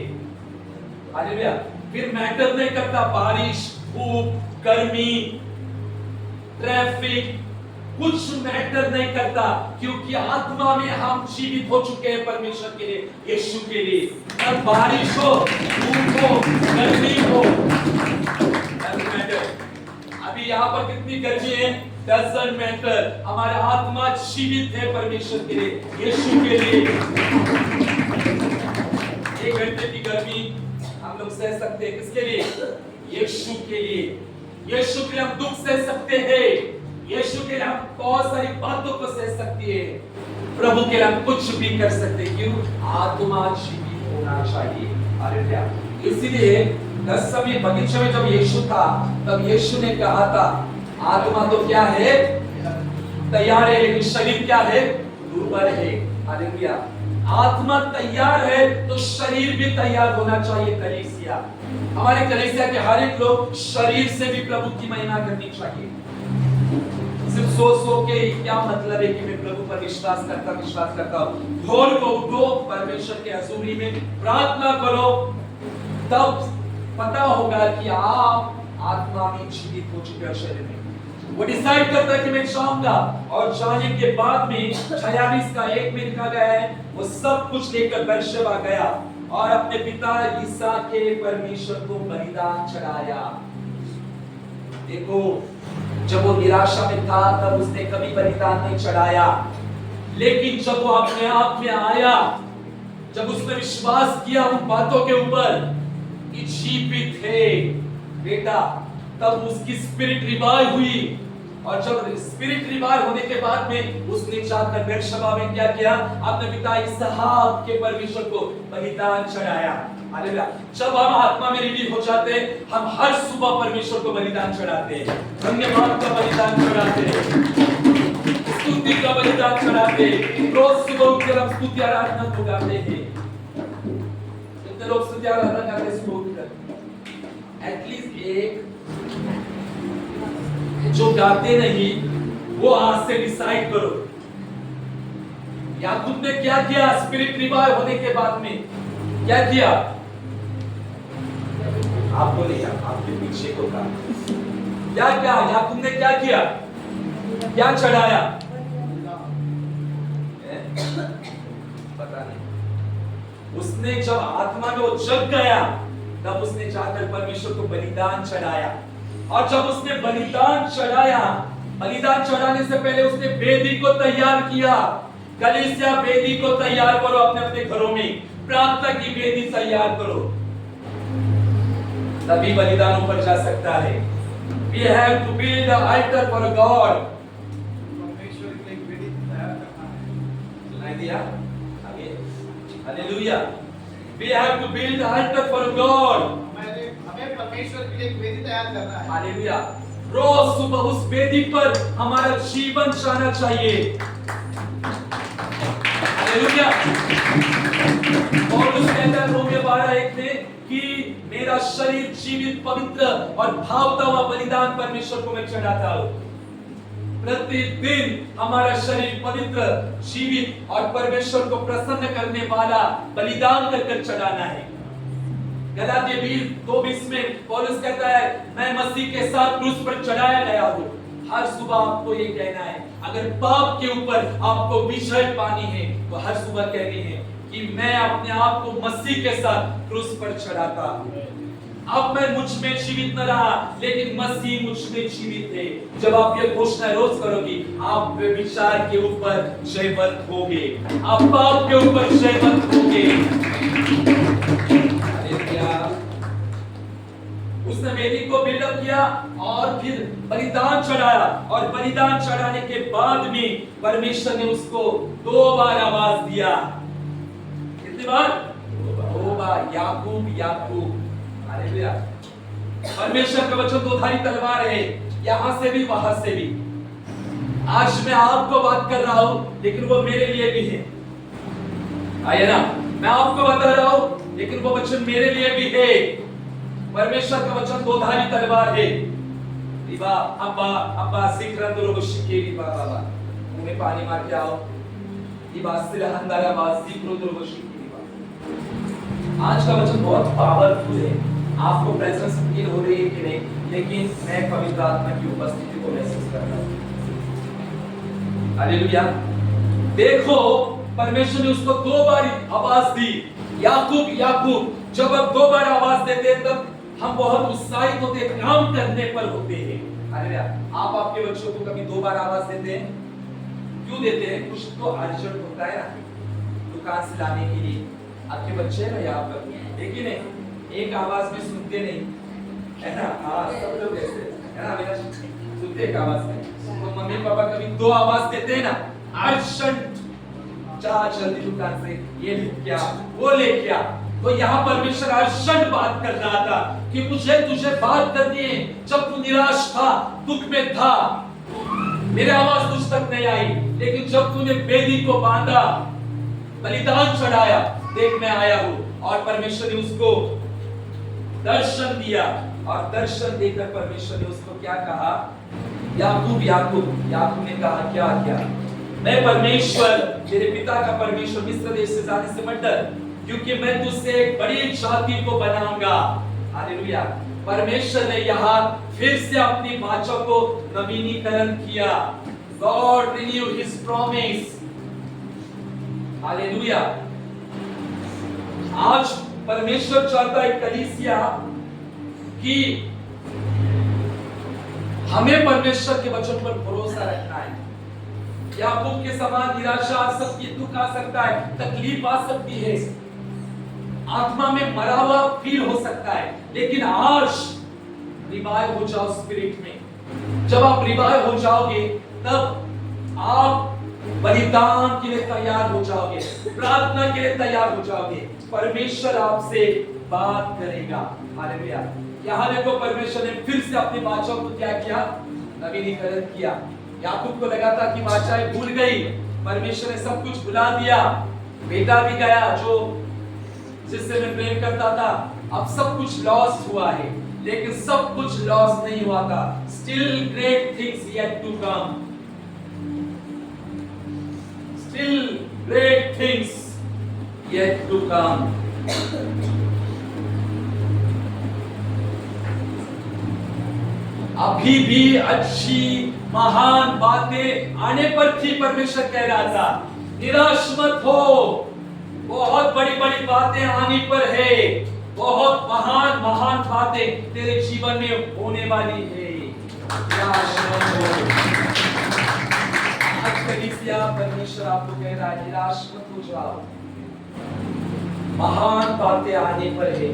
हालेलुया। फिर मैटर नहीं करता बारिश, धूप, गर्मी, ट्रैफिक, कुछ मैटर नहीं करता, क्योंकि आत्मा में हम जीवित हो चुके हैं परमेश्वर के लिए, यीशु के लिए। अब बारिश हो, धूप हो, गर्मी हो, doesn't matter। अभी यहाँ पर कितनी गर्मी है, doesn't matter। हमारा आत्मा जीवित है परमेश्वर के लिए, यीशु के लिए। 1 घंटे की गर्मी हम लोग सह सकते हैं, किसके लिए? यीशु के लिए। यीशु के लिए हम दुख सह सकते हैं, यीशु के लिए हम बहुत सारी बातों को सह सकती है, प्रभु के लिए हम कुछ भी कर सकते हैं। क्यों? आत्मा जीवित होना चाहिए। हालेलुया। इसीलिए 10 समय बगीचे में जब यीशु था, तब यीशु ने कहा था, आत्मा तो क्या है? तैयार है, लेकिन शरीर क्या है? दुर्बल है। हालेलुया। आत्मा तैयार है तो शरीर भी तैयार होना चाहिए। कलीसिया, हमारे कलीसिया के हर एक लोग शरीर से भी प्रभु की महिमा करनी चाहिए। सिर्फ सो के क्या मतलब है कि मैं प्रभु पर विश्वास करता हूँ। भोर को उठो, परमेश्वर के हजूरी में प्रार्थना करो, तब पता होगा कि आप आत्मा में जीवित हो चुके हैं, शरीर में। वो डिसाइड करता है कि मैं जाऊंगा, और जाने के बाद में 46 का 1 में लिखा गया है, वो सब कुछ लेकर बेरशेबा गया और अपने पिता इसहाक के परमेश्वर को बलिदान चढ़ाया। देखो, जब वो निराशा में था तब उसने कभी बलिदान नहीं चढ़ाया, लेकिन जब वो अपने आप में आया, जब उसने विश्वास किया उन बातों के ऊपर कि जीवित है बेटा, तब उसकी स्पिरिट रिवाइव हुई। और जब स्पिरिट रिवाइव होने के बाद में उसने जाकर बेरशेबा में क्या किया, अपने पिता इसहाक के परमेश्वर को बलिदान चढ़ाया। हालेलुया। जब हम आत्मा में रिलीव हो जाते हैं, हम हर सुबह परमेश्वर को बलिदान चढ़ाते हैं, धन्यवाद का बलिदान चढ़ाते हैं, स्तुति का बलिदान चढ़ाते हैं। रोज सुबह उठकर हम स्तुति आराधना को गाते हैं। कितने लोग स्तुति आराधना गाते हैं सुबह उठकर? एटलीस्ट एक जो गाते नहीं, वो आज से डिसाइड करो। याकूब ने क्या किया? स्पिरिट रिवाइव होने के बाद में क्या किया? आप बोले, आपके पीछे को कहा क्या क्या? याकूब ने क्या किया? क्या चढ़ाया? पता नहीं। उसने जब आत्मा में वो जग गया, तब उसने जाकर परमेश्वर को बलिदान चढ़ाया। और जब उसने बलिदान चढ़ाया, बलिदान चढ़ाने से पहले उसने वेदी को तैयार किया। कलीसिया, वेदी को तैयार करो अपने अपने घरों में, प्रार्थना की वेदी तैयार करो, तभी बलिदान ऊपर जा सकता है। We have to build an altar for God. परमेश्वर के लिए वेदी तैयार करना है। सुनाई दिया? आगे। Hallelujah. We have to build an altar for God. हमें परमेश्वर के लिए वेदी तैयार करना है। हालेलुया। रोज सुबह उस वेदी पर हमारा जीवन जाना चाहिए। हालेलुया। पौलुस कहता है रोमियो 12:1 में कि मेरा शरीर जीवित, पवित्र और भावता हुआ बलिदान परमेश्वर को मैं चढ़ाता हूं। प्रतिदिन हमारा शरीर पवित्र, जीवित और परमेश्वर को प्रसन्न करने वाला बलिदान कर चढ़ाना है। गलातिया 2:20 में पौलुस कहता है, मैं मसीह के साथ क्रूस पर चढ़ाया गया हूं। हर सुबह आपको ये कहना है, अगर पाप के ऊपर आपको विजय पानी है, तो हर सुबह कहनी है कि मैं अपने आप को मसीह के साथ क्रूस पर चढ़ाता हूं। अब मैं मुझ में जीवित न रहा, लेकिन मसीह मुझ में जीवित है। जब आप ये घोषणा रोज करोगी, आप विचार के ऊपर जयवंत होगे, आप पाप के ऊपर जयवंत होगे। उसने वेदी को बिल्डअप किया और फिर बलिदान चढ़ाया, और बलिदान चढ़ाने के बाद में परमेश्वर ने उसको 2 बार आवाज दिया। कितनी बार? 2 बार। याकूब, याकूब। हालेलुया। परमेश्वर का वचन 2 धारी तलवार है, यहां से भी वहां से भी। आज मैं आपको बात कर रहा हूं, लेकिन वो मेरे लिए भी है। आइए ना, मैं आपको बता रहा हूं, लेकिन वो वचन मेरे लिए भी है। परमेश्वर का वचन 2 धारी तलवार है। रिबा अब्बा अब्बा सिकरन दो शिके रिबा बाबा, मुंह में पानी मार के आओ। रिबा सिलहंदारा बा सिकरो दो शिके रिबा। आज का वचन बहुत पावरफुल है। आपको प्रेजेंस फील हो रही है कि नहीं, लेकिन मैं पवित्र आत्मा की उपस्थिति को महसूस कर रहा हूं। हालेलुया। देखो, परमेश्वर ने उसको 2 बार आवाज दी, याकूब याकूब। जब आप 2 बार आवाज देते हैं, तब हम बहुत उत्साहित होते हैं, काम करने पर होते हैं। हालेलुया। आप आपके बच्चों को कभी 2 बार आवाज देते हैं? क्यों देते हैं? कुछ तो अर्जेंट होता है ना, दुकान से लाने के लिए। आपके बच्चे हैं ना यहाँ पर, लेकिन एक आवाज में सुनते नहीं है ना। हाँ, सब लोग ऐसे है ना, बेटा सुनते एक आवाज में। तो मम्मी पापा कभी 2 आवाज देते हैं ना, अर्जेंट, जा जल्दी दुकान से ये लेके आ, वो लेके आ। तो यहाँ परमेश्वर अर्जेंट बात कर रहा था कि मुझे तुझे बात करनी है। जब तू निराश था, दुख में था, मेरी आवाज तुझ तक नहीं आई, लेकिन जब तूने वेदी को बांधा, बलिदान चढ़ाया, देख मैं आया हूं। और परमेश्वर ने उसको दर्शन दिया, और दर्शन देकर परमेश्वर ने उसको क्या कहा? याकूब याकूब। याकूब ने कहा क्या क्या? मैं परमेश्वर, तेरे पिता का परमेश्वर, मिस्र देश से जाने से मत डर, क्योंकि मैं तुझसे एक बड़ी जाति को बनाऊंगा। हालेलुया। परमेश्वर ने यहाँ फिर से अपनी वाचा को नवीनीकरण किया। God renewed his promise। Hallelujah. आज परमेश्वर चाहता है कलीसिया कि हमें परमेश्वर के वचन पर भरोसा रखना है। याकूब के समान निराशा आ सकती है, दुख आ सकता है, तकलीफ आ सकती है, आत्मा में मरा हुआ फील हो सकता है, लेकिन आज रिवाइव हो जाओ स्पिरिट में। जब आप रिवाइव हो जाओगे तब आप बलिदान के लिए तैयार हो जाओगे, प्रार्थना के लिए तैयार हो जाओगे, परमेश्वर आपसे बात करेगा। हालेलुया। यहाँ देखो परमेश्वर ने फिर से अपनी वाचा को क्या किया? नवीनीकरण किया। याकूब को लगा था कि वाचाएं भूल गई, परमेश्वर ने सब कुछ भुला दिया, बेटा भी गया जो जिससे मैं प्रेम करता था, अब सब कुछ लॉस हुआ है, लेकिन सब कुछ लॉस नहीं हुआ था। Still great things yet to come, still great things yet to come. अभी भी अच्छी महान बातें आने पर थी। परमेश्वर कह रहा था निराश मत हो, बहुत बड़ी बड़ी बातें आने पर है, बहुत महान महान बातें तेरे जीवन में होने वाली है। निराश मत हो। आज कलीसिया परमेश्वर आपको कह रहा है निराश मत हो जाओ, महान बातें आने पर है।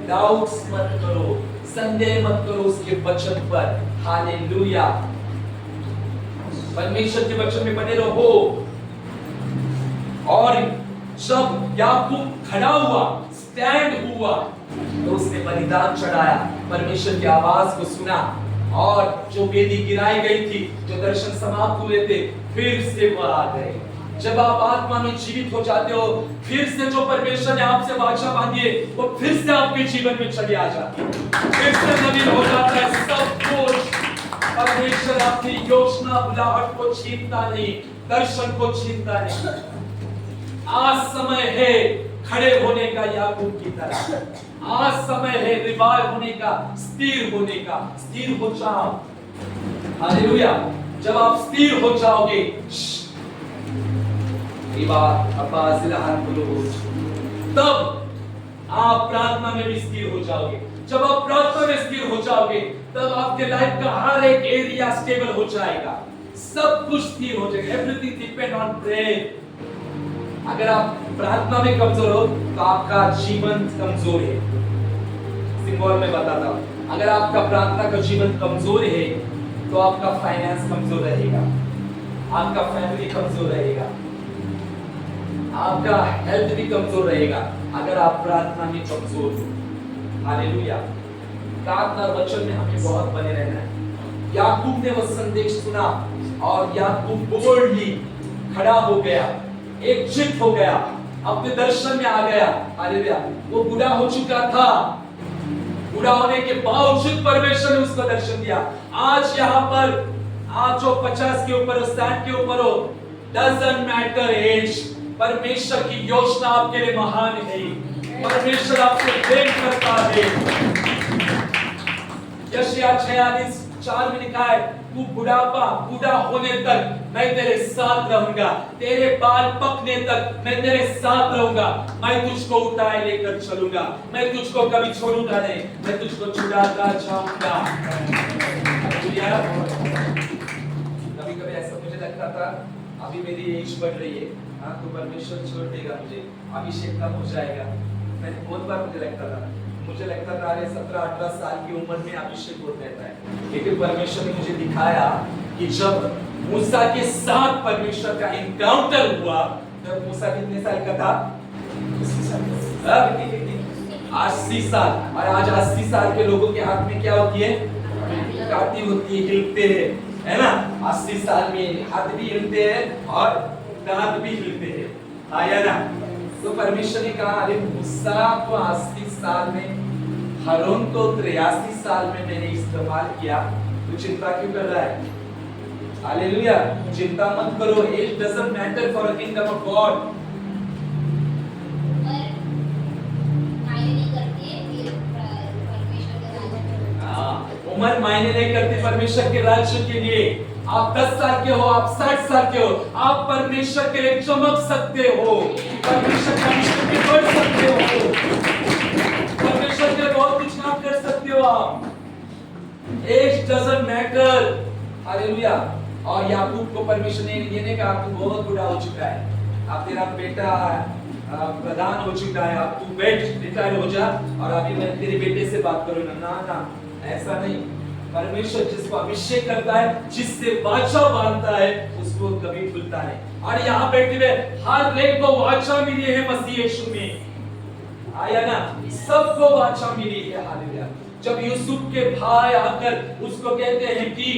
डाउट्स मत करो, संदेह मत करो उसके वचन पर। हालेलुया। परमेश्वर के वचन में बने रहो। और जब याकूब खड़ा हुआ, स्टैंड हुआ, तो उसने बलिदान चढ़ाया, परमेश्वर की आवाज को सुना, और जो वेदी गिराई गई थी, जो दर्शन समाप्त हुए थे, फिर से वो आ गए। जब आप आत्मा में जीवित हो जाते हो, फिर से जो परमेश्वर ने आपसे वाचा बांधी है, वो फिर से आपके जीवन में चली आ जाती है, फिर से नवीन हो जाता है सब कुछ। परमेश्वर अपनी योजना बुलाहट को छीनता नहीं, दर्शन को छीनता नहीं। आज समय है खड़े होने का याकूब की तरह। आज समय है रिवाइव होने का, स्थिर होने का। स्थिर हो जाओ। हालेलुया। जब आप स्थिर हो जाओगे, तब आप प्रार्थना में भी स्थिर हो जाओगे। जब आप प्रार्थना में स्थिर हो जाओगे, तब आपके लाइफ का हर एक एरिया स्टेबल हो जाएगा, सब कुछ स्थिर हो जाएगा। Everything depend on prayer. अगर आप प्रार्थना में कमजोर हो तो आपका जीवन कमजोर है। सिंबल में बताता हूं, अगर आपका प्रार्थना का जीवन कमजोर है तो आपका फाइनेंस कमजोर रहेगा, आपका फैमिली कमजोर रहेगा, आपका हेल्थ भी कमजोर रहेगा अगर आप प्रार्थना में कमजोर हो। हालेलुया। प्रार्थना वचन में हमें बहुत बने रहना है। याकूब ने वो संदेश सुना और याकूब बोल्डली खड़ा हो गया, एकजुट हो गया, अपने दर्शन में आ गया। हालेलुया। वो बूढ़ा हो चुका था, बूढ़ा होने के बावजूद परमेश्वर ने उसको दर्शन दिया। आज यहाँ पर आप जो 50 के ऊपर हो, 60 के ऊपर हो, डजंट मैटर एज, परमेश्वर की योजना आपके लिए महान है। परमेश्वर आपसे प्रेम करता है। यशायाह 46:4 में लिखा है, तू बूढ़ा होने तक मैं तेरे साथ रहूंगा, तेरे बाल पकने तक मैं तेरे साथ रहूंगा, मैं तुझको उठाए लेकर चलूंगा, मैं तुझको कभी छोड़ूंगा नहीं, मैं तुझको छुड़ाता जाऊंगा। कभी कभी ऐसा मुझे लगता था, अभी मेरी एज बढ़ रही है, हाँ तो परमेश्वर छोड़ देगा मुझे, अभिषेक कम हो जाएगा। मैंने बहुत बार मुझे लगता था अरे 17-18 साल की उम्र में अभिषेक होता रहता है, लेकिन परमेश्वर ने मुझे दिखाया कि जब मूसा के साथ परमेश्वर का एनकाउंटर हुआ, तब मूसा कितने साल का था? 80 साल। और आज 80 साल के लोगों के हाथ में क्या होती है? काटी होती है, हिलते हैं, है ना? 80 साल में हाथ भी हिलते हैं और दांत भी हिलते हैं, आया ना? तो परमेश्वर ने कहा, अरे मूसा को 80 साल में, हारून को 83 साल में मैंने इस्तेमाल किया, तो चिंता क्यों कर रहा है? हालेलुया। चिंता मत करो, age doesn't matter for the kingdom of God. उम्र मायने नहीं करती परमेश्वर के राज्य के लिए। आप 10 साल के हो, आप 60 साल के हो, आप परमेश्वर के लिए चमक सकते हो, परमेश्वर का मिशन में बढ़ सकते हो, परमेश्वर के लिए बहुत कुछ काम कर सकते हो आप। Age doesn't matter. हालेलुया। और याकूब को परमेश्वर ने ये नहीं कहा तू बहुत बूढ़ा हो चुका है, अब तेरा बेटा प्रधान हो चुका है, अब तू बैठ रिटायर हो जा और अभी मैं तेरे बेटे से बात करूंगा। ना, ऐसा नहीं। परमेश्वर जिसको अभिषेक करता है, जिससे वाचा बांधता है, उसको कभी भूलता नहीं। और यहाँ बैठे हुए हर एक को वाचा मिली है मसीह यीशु में। आया ना, सबको वाचा मिली है। हालेलुया। जब यूसुफ के भाई आकर उसको कहते हैं कि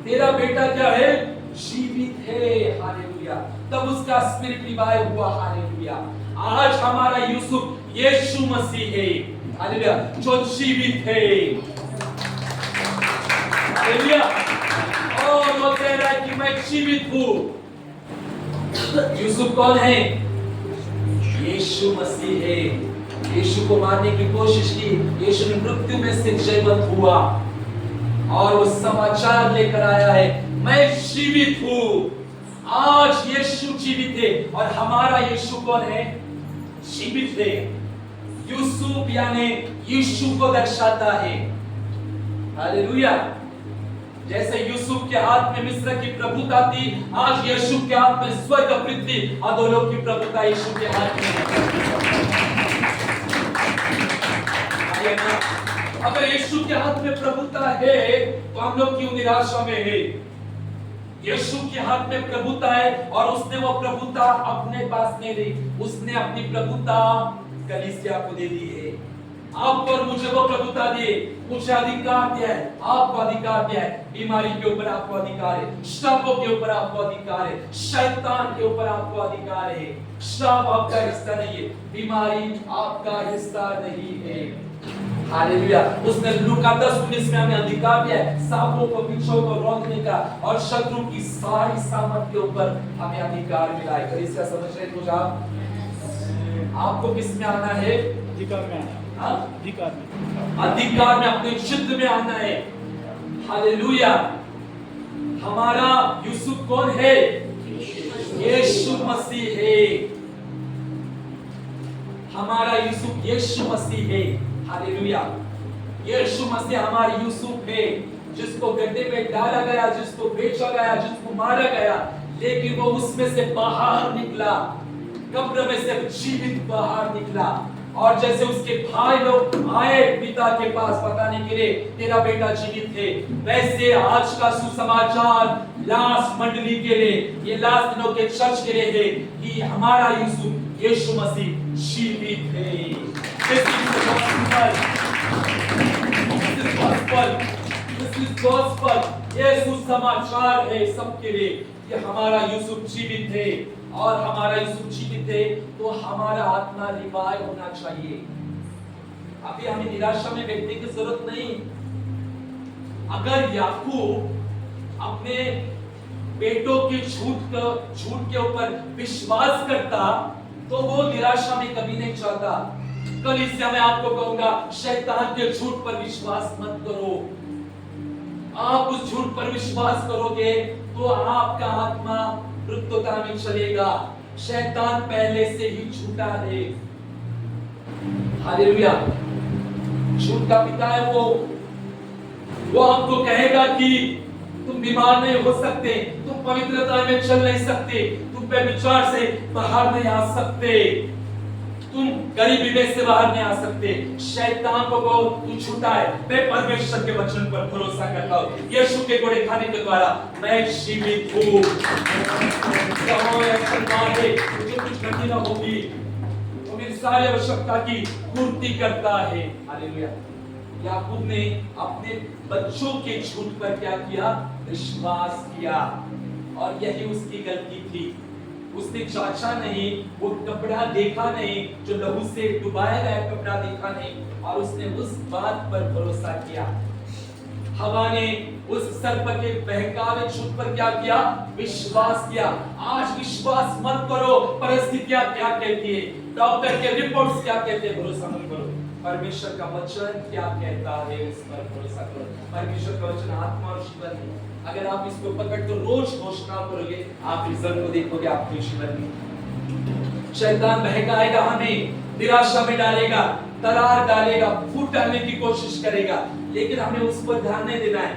तेरा बेटा क्या है, जीवित है। हालेलुया। तब उसका स्पिरिट रिवाइव हुआ। हालेलुया। आज हमारा यूसुफ यीशु मसीह है। हालेलुया। जो जीवित है। हालेलुया। और वो कह रहा है कि मैं जीवित हूं। यूसुफ कौन है? यीशु मसीह है। यीशु को मारने की कोशिश की, यीशु ने मृत्यु में से जयवंत हुआ और वो समाचार लेकर आया है, मैं जीवित हूं। आज यीशु जीवित है। और हमारा यीशु कौन है? जीवित है। यूसुफ यानी यीशु को दर्शाता है। हालेलुया। जैसे यूसुफ के हाथ में मिस्र की प्रभुता थी, आज यीशु के हाथ में स्वर्ग पृथ्वी अधोलोक की प्रभुता यीशु के हाथ में है ना। अगर यीशु के हाथ में प्रभुता है तो हम लोग क्यों निराशा में है? यीशु के हाथ में प्रभुता है और उसने वो प्रभुता अपने पास नहीं ली, उसने अपनी प्रभुता कलीसिया को दे दी है। आपको और मुझे वो प्रभुता दिए, मुझे अधिकार दिया है, आपको अधिकार दिया है। बीमारी के ऊपर आपको अधिकार है, श्रापों के ऊपर आपको अधिकार है, शैतान के ऊपर आपको अधिकार है। श्राप आपका हिस्सा नहीं है, बीमारी आपका हिस्सा नहीं है। हालेलुया। उसने लूका 10:19 में हमें अधिकार दिया है सांपों को, बिच्छों को रोकने का और शत्रु की सारी सामर्थ के ऊपर हमें अधिकार मिला है। तो इसका समझ रहे कुछ आपको किस में आना है? अधिकार में आना। अधिकार में, अपने चित्त में आना है। हालेलुया। हमारा यूसुफ कौन है? यीशु मसीह है। हमारा यूसुफ यीशु मसीह है। हालेलुया। यीशु मसीह हमारा यूसुफ है, जिसको गड्ढे में डाला गया, जिसको बेचा गया, जिसको मारा गया, लेकिन वो उसमें से बाहर निकला, कब्र में से जीवित बाहर निकला। और जैसे उसके भाई लोग आए पिता के पास बताने के लिए तेरा बेटा जीवित है, वैसे आज का सुसमाचार लास्ट मंडली के लिए, ये लास्ट दिनों के चर्च के लिए है कि हमारा यूसुफ यीशु मसीह जीवित है। This is gospel। ये सुसमाचार है सबके लिए कि हमारा यूसुफ जीवित है। और हमारा यूसुफ जीवित है तो हमारा आत्मा रिवाइव होना चाहिए। अभी हमें निराशा में बैठने की जरूरत नहीं। अगर याकूब अपने बेटों के झूठ के ऊपर विश्वास करता तो वो निराशा में कभी नहीं चाहता। कल इससे मैं आपको कहूंगा, शैतान के झूठ पर विश्वास मत करो। आप उस झूठ पर विश्वास करोगे तो आपका आत्मा मृत्युता में चलेगा। शैतान पहले से ही झूठा है। हालेलुया। झूठ का पिता है वो आपको कहेगा कि तुम बीमार नहीं हो सकते, तुम पवित्रता में चल नहीं सकते, तुम व्यभिचार से बाहर नहीं आ सकते, तुम गरीबी में से बाहर नहीं आ सकते। शैतान को कहो तू झूठा है, मैं परमेश्वर के वचन पर भरोसा करता हूँ। यीशु के घोड़े खाने के द्वारा मैं जीवित हूँ। मुझे कुछ गति न होगी, वो मेरी सारी आवश्यकता की पूर्ति करता है। हालेलुया। याकूब ने अपने बच्चों के झूठ पर क्या किया? विश्वास किया। और यही उसकी गलती थी। उसने चाचा नहीं, वो कपड़ा देखा नहीं, जो लहू से डुबाया गया कपड़ा देखा नहीं, और उसने उस बात पर भरोसा किया। हवा ने उस सर्प के बहकावे झूठ पर क्या किया? विश्वास किया। आज विश्वास मत करो परिस्थितियां क्या कहती है, डॉक्टर के रिपोर्ट्स क्या कहते हैं, भरोसा मत करो। परमेश्वर का वचन क्या कहता है उस पर भरोसा करो। परमेश्वर का वचन आत्मा और जीवन है। अगर आप इसको पकड़ तो रोज घोषणा करोगे, आप रिजल्ट को देखोगे आपके जीवन में। शैतान बहकाएगा हमें, निराशा में डालेगा, दरार डालेगा, फूट डालने की कोशिश करेगा, लेकिन हमें उस पर ध्यान नहीं देना है।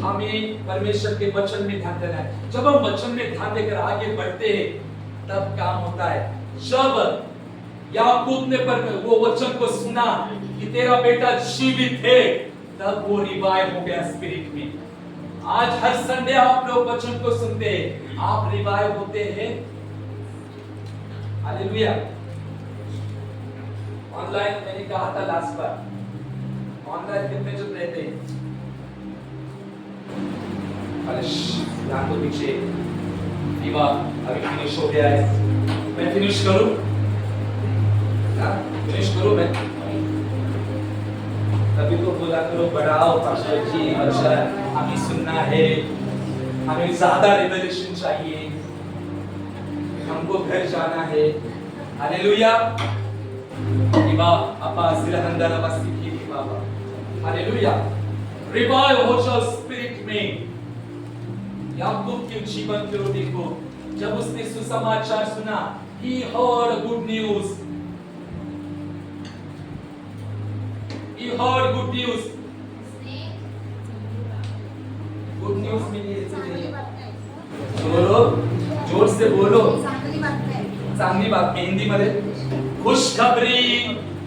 हमें परमेश्वर के वचन में ध्यान देना है। जब हम वचन में ध्यान देकर आगे बढ़ते हैं तब काम होता है। जब याकूब ने पर वो वचन को सुना कि तेरा बेटा जीवित है, तब वो रिवाइव हो गया स्पिरिट में। आज हर संडे आप लोग वचन को सुनते हैं, आप रिवाइव होते हैं। हालेलुया। ऑनलाइन मैंने कहा था लास्ट बार, ऑनलाइन कितने जन रहते हैं? यहाँ तो पीछे विवाह अभी फिनिश हो गया है। मैं फिनिश करूं? फिनिश करूं मैं? तभी तो बोला करो बढ़ाओ पास्टर जी, अच्छा हमें सुनना है, हमें ज्यादा रेवलेशन चाहिए, हमको घर जाना है। हालेलुया। विवाह अपा सिरहंदर वसिकी बाबा। हालेलुया। रिवाइव हो जाओ स्पिरिट में। याकूब के जीवन को देखो, जब उसने सुसमाचार सुना, he heard good news, he heard good news, good news मिली है तुम्हें? बोलो, जोर से बोलो। चांगली बात में हिंदी मध्ये खुशखबरी।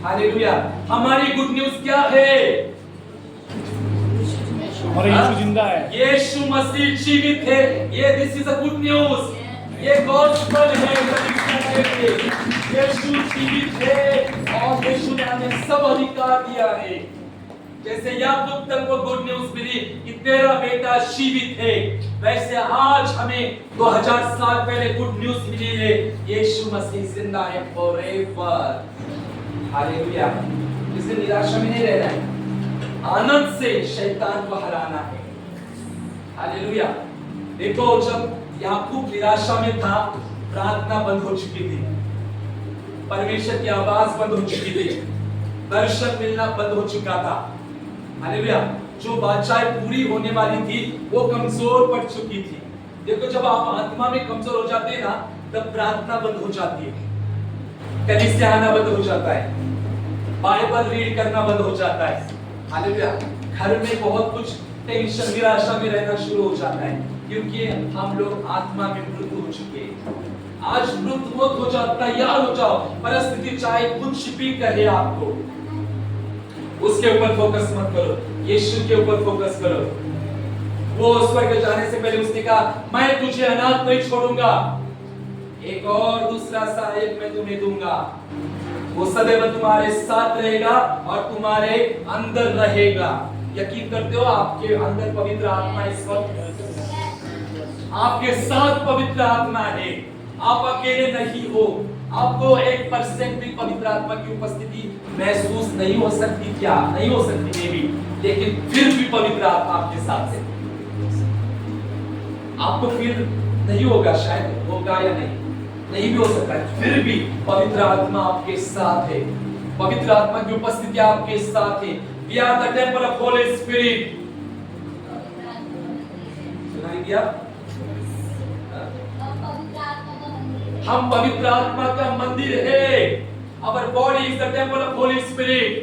हालेलुया। हमारी गुड न्यूज क्या है? हमारा यीशु जिंदा है। यीशु मसीह जीवित है। ये this is a good news. ये गॉस्पेल है। यीशु जीवित है और यीशु ने हमें सब अधिकार दिया है। जैसे याकूब तक वो गुड न्यूज मिली कि तेरा बेटा जीवित है, वैसे आज हमें 2000 साल पहले गुड न्यूज मिली है, यीशु मसीह जिंदा है फॉरएवर। हालेलुया। इसे निराशा में नहीं रहना है, आनंद से शैतान को हराना है। हालेलुया। देखो, जब याकूब निराशा में था, प्रार्थना बंद हो चुकी थी, परमेश्वर की आवाज बंद हो चुकी थी, दर्शन मिलना बंद हो चुका था। हालेलुया। जो बादशाह पूरी होने वाली थी वो कमजोर पड़ चुकी थी। देखो, जब आप आत्मा में कमजोर हो जाते हैं ना, तब प्रार्थना बंद हो जाती है, कलीसिया आना बंद हो जाता है, बाइबल रीड करना बंद हो जाता है। हालेलुया। घर में बहुत कुछ टेंशन, निराशा में रहना शुरू हो जाता है, क्योंकि हम लोग आत्मा में मृत हो चुके हैं। आज मृत मत हो जाओ, तैयार हो जाओ। परिस्थिति चाहे कुछ भी कहे आपको, उसके ऊपर फोकस मत करो, यीशु के ऊपर फोकस करो। वो स्वर्ग जाने से पहले उसने कहा, मैं तुझे अनाथ नहीं छोड़ूंगा, एक और दूसरा सहायक मैं तुम्हें दूंगा, वो सदैव तुम्हारे साथ रहेगा और तुम्हारे अंदर रहेगा। यकीन करते हो? आपके अंदर पवित्र आत्मा इस वक्त, आपके साथ पवित्र आत्मा है, आप अकेले नहीं हो। आपको 1% भी पवित्र आत्मा की उपस्थिति महसूस नहीं हो सकती, क्या नहीं हो सकती भी, लेकिन फिर भी पवित्र आत्मा आपके साथ है। आपको फील नहीं होगा, शायद होगा या नहीं भी हो सकता है, फिर भी पवित्र आत्मा आपके साथ है। पवित्र आत्मा की उपस्थिति आपके साथ है। We are the temple of Holy Spirit. सुनाई दिया? हम पवित्र आत्मा का मंदिर है। Our body is the temple of Holy Spirit.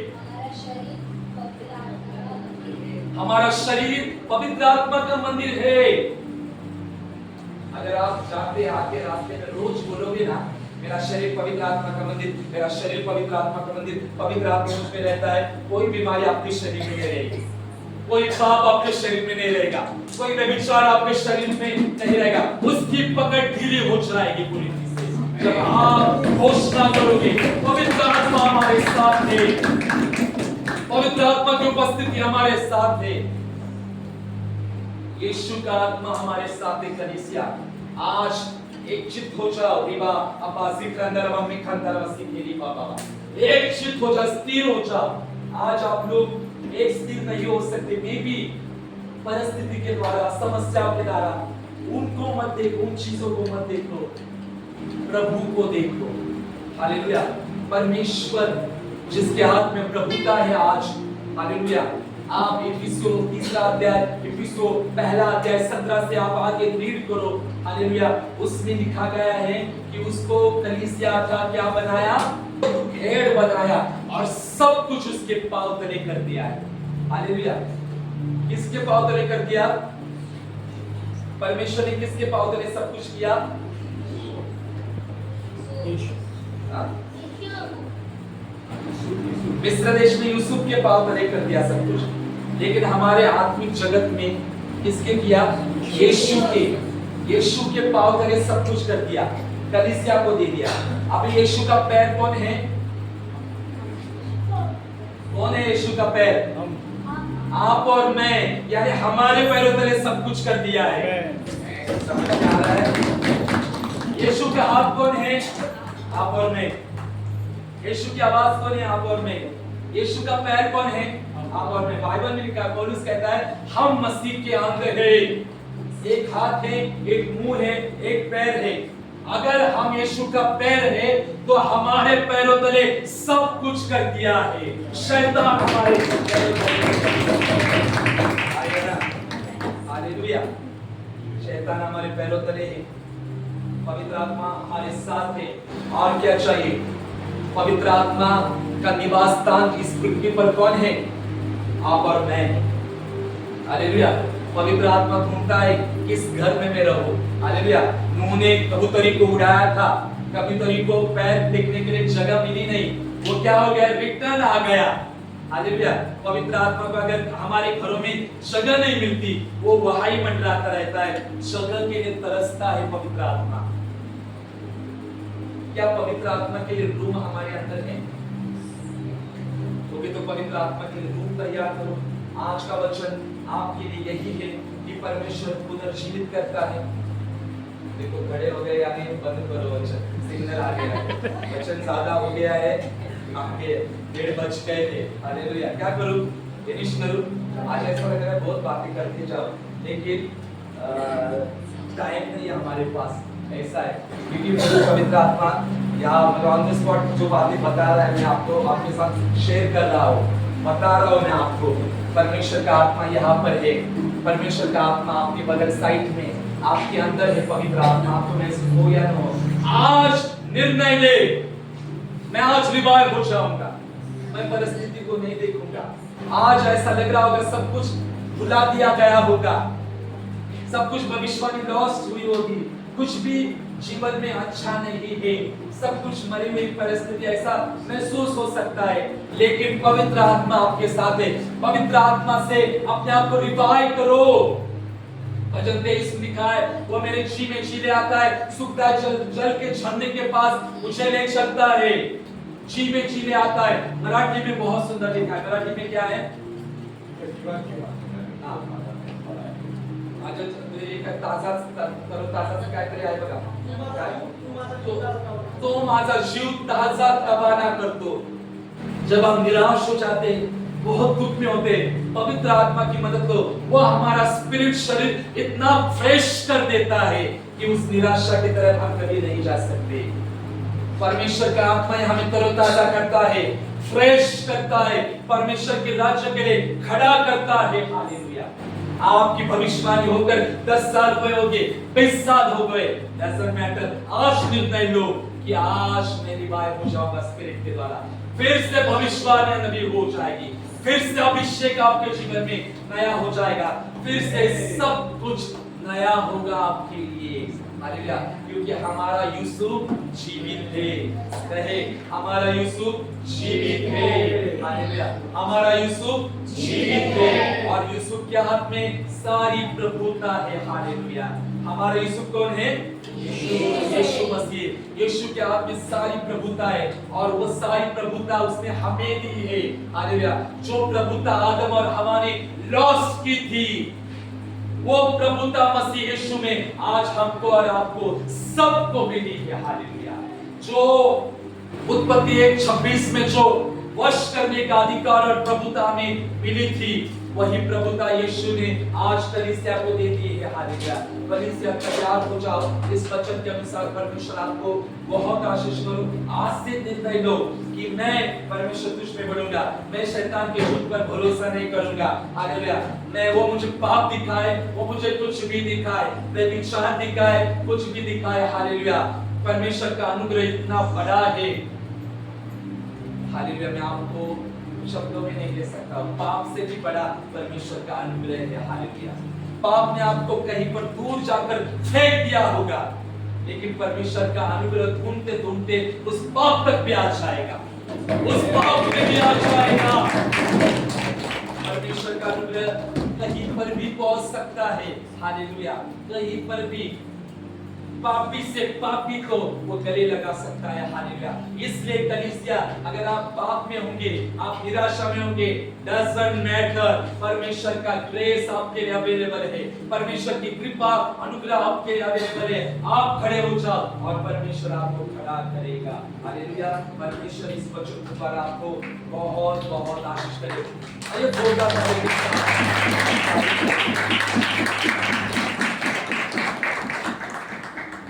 हमारा शरीर पवित्र आत्मा का मंदिर है। अगर आप जाते आके रास्ते में रोज बोलोगे ना, मेरा शरीर पवित्र आत्मा का मंदिर, मेरा शरीर पवित्र आत्मा का मंदिर, पवित्र आत्मा मुझ में रहता है, कोई बीमारी आपके शरीर में नहीं रहेगी, कोई पाप आपके शरीर में नहीं रहेगा, कोई व्यभिचार आपके शरीर में नहीं रहेगा। उसकी पकड़ ढीली हो जाएगी पूरी तरह से जब आप घोषणा करोगे, पवित्र आत्मा हमारे साथ है, पवित्र आत्मा की उपस्थिति हमारे साथ है, यीशु का आत्मा हमारे साथ है। कलीसिया, आज एक चित्त हो जाओ। रिबा अपा सिकंदरवा में खंदरवा सिकेरी बाबा, एक चित्त हो जाओ, स्थिर हो जाओ। आज आप लोग एक स्थिर नहीं हो सकते, मे बी परिस्थिति के द्वारा, समस्याओं के द्वारा। उनको मत देखो, उन चीजों को मत देखो, प्रभु को देखो। हालेलुया। परमेश्वर जिसके हाथ में प्रभुता है आज। हालेलुया। आप इफिसियों 3 अध्याय, इफिसियों 1 अध्याय 17 से आप आगे रीड करो। हालेलुया। उसमें लिखा गया है कि उसको कलीसिया का क्या बनाया? भेड़ बनाया और सब कुछ उसके पांव तले कर दिया है। हालेलुया। किसके पांव तले कर दिया? परमेश्वर ने किसके पांव तले सब कुछ किया? मिस्र देश में यूसुफ के पांव तले कर दिया सब कुछ, लेकिन हमारे आत्मिक जगत में किसके किया? यीशु के पांव तले सब कुछ कर दिया, कलीसिया को दे दिया। अब यीशु का पैर कौन है? कौन है यीशु का पैर? आप और मैं, यानी हमारे पैरों तले सब कुछ कर दिया है। समझ में आ रहा है? यीशु का हाथ कौन है? आप और मैं। यीशु की आवाज कौन है? आप और मैं। यीशु का पैर कौन है? आप और मैं। बाइबल में लिखा, पौलुस कहता है हम मसीह के अंग हैं। एक हाथ है, एक मुंह है, एक पैर है। अगर हम यीशु का पैर है तो हमारे पैरों तले सब कुछ कर दिया है। शैतान हमारे पैरों तले, हालेलुया। शैतान हमारे पैरों तले है, पवित्र आत्मा हमारे साथ है। और क्या चाहिए? पवित्र आत्मा का निवास स्थान इस पृथ्वी पर कौन है? आप और मैं। हालेलुया। पवित्र आत्मा ढूंढता है किस घर में मैं रहूं। हालेलुया। नूह ने कबूतरी को उड़ाया था, कबूतरी को पैर देखने के लिए जगह मिली नहीं, वो क्या हो गया? रिटर्न आ गया। हालेलुया। पवित्र आत्मा को अगर हमारे घरों में जगह नहीं मिलती, वो वहां ही मंडराता रहता है, जगह के लिए तरसता है पवित्र आत्मा। क्या पवित्र आत्मा के लिए रूम हमारे अंदर है? तो पवित्र आत्मा के लिए रूम तैयार करो। आज का वचन आपके लिए यही है कि परमेश्वर पुनर्जीवित करता है। देखो खड़े हो गए, यानी बंद करो वचन, सिग्नल आ गया है, वचन ज्यादा हो गया है, आपके 1:30 बज गए थे। हालेलुया। क्या करूं? फिनिश करूं? आज ऐसा लग रहा है बहुत बातें करते जाओ, लेकिन टाइम नहीं है हमारे पास। ऐसा है क्योंकि पवित्र आत्मा यहाँ ऑन द स्पॉट जो बातें बता रहा है, मैं आपको आपके साथ शेयर कर रहा हूँ, बता रहा हूँ मैं आपको। परमेश्वर का आत्मा यहाँ पर है। परमेश्वर का आत्मा आपके बगल साइड में, आपके अंदर है पवित्र आत्मा। आपको महसूस हो या न हो, आज निर्णय ले, मैं आज रिवाइव हो जाऊंगा, मैं परिस्थिति को नहीं देखूंगा। आज ऐसा लग रहा होगा सब कुछ भुला दिया गया होगा, सब कुछ भविष्यवाणी लॉस्ट हुई होगी, कुछ भी जीवन में अच्छा नहीं है, सब कुछ मरी हुई परिस्थिति, ऐसा महसूस हो सकता है। लेकिन पवित्र आत्मा आपके साथ है। पवित्र आत्मा से अपने आप को रिवाइव करो। भजन 23 में लिखा है, वो मेरे जी में जी ले आता है, सूखता जल के झरने के पास मुझे ले चलता है। जी में जी ले आता है। मराठी में बहुत सुंदर लिखा है। मराठी में क्या है? ताजाचं काहीतरी आहे बघा, तो माझा जीव ताजा तवाना करतो। जब हम निराश हो जाते, बहुत दुख में होते, पवित्र आत्मा की मदद करो, वो हमारा स्पिरिट शरीर इतना फ्रेश कर देता है कि उस निराशा की तरफ हम कभी नहीं जा सकते। परमेश्वर का आत्मा हमें तरोताजा करता है, फ्रेश करता है, परमेश्वर के राज्य के लिए खड़ा करता है। हालेलुया। आपकी भविष्यवाणी होकर 10 साल हुए होंगे, 20 साल हो गए, डजंट मैटर। आज निर्णय लो कि आज मैं रिवाइव हो जाऊंगा स्पिरिट के द्वारा, फिर से भविष्यवाणी नबी हो जाएगी, फिर से अभिषेक आपके जीवन में नया हो जाएगा, फिर से सब कुछ नया होगा आपके लिए। हालेलुया। क्योंकि हमारा यूसुफ जीवित है। कहे, हमारा यूसुफ जीवित है। हालेलुया। हमारा यूसुफ जीवित है और यूसुफ के हाथ में सारी प्रभुता है। हालेलुया। हमारा यूसुफ कौन है? यीशु मसीह। यीशु के हाथ में सारी प्रभुता है और वो सारी प्रभुता उसने हमें दी है। हालेलुया। जो प्रभुता आदम और हवा ने लॉस की थी, वो प्रभुता मसीह यीशु में आज हमको और आपको सबको मिली है। हालेलुया। जो उत्पत्ति 1:26 में जो वश करने का अधिकार और प्रभुता में मिली थी, वही प्रभुता यीशु ने आज कलीसिया को दे दी है। हालेलुया। कलीसिया तैयार हो जाओ, इस वचन के अनुसार परमेश्वर आपको बहुत आशीष करो। आज से निर्णय लो कि मैं परमेश्वर तुझ में बढ़ूंगा, मैं शैतान के झूठ पर भरोसा नहीं करूंगा। हालेलुया। मैं वो मुझे पाप दिखाए, वो मुझे कुछ भी दिखाए, मैं विचार दिखाए, कुछ भी दिखाए। हालेलुया। परमेश्वर का अनुग्रह इतना बड़ा है। हालेलुया। मैं आपको शब्दों में नहीं दे सकता, पाप से भी बड़ा परमेश्वर का अनुग्रह है। हालेलुया। पाप ने आपको कहीं पर दूर जाकर फेंक दिया होगा, लेकिन परमेश्वर का अनुग्रह ढूंढते ढूंढते उस पाप तक भी आ जाएगा, उस पाप में भी आ जाएगा। परमेश्वर का अनुग्रह कहीं पर भी पहुंच सकता है। हालेलुया। कहीं पर भी पापी से पापी को वो गले लगा सकता है। हालेलुया। इसलिए कलीसिया, अगर आप पाप में होंगे, आप निराशा में होंगे, डजंट मैटर, परमेश्वर का ग्रेस आपके लिए अवेलेबल है, परमेश्वर की कृपा अनुग्रह आपके लिए अवेलेबल है। आप खड़े हो जाओ और परमेश्वर आपको खड़ा करेगा। हालेलुया। परमेश्वर इस वचन के द्वारा आपको बहुत बहुत आशीष करेगा। आइए बोलता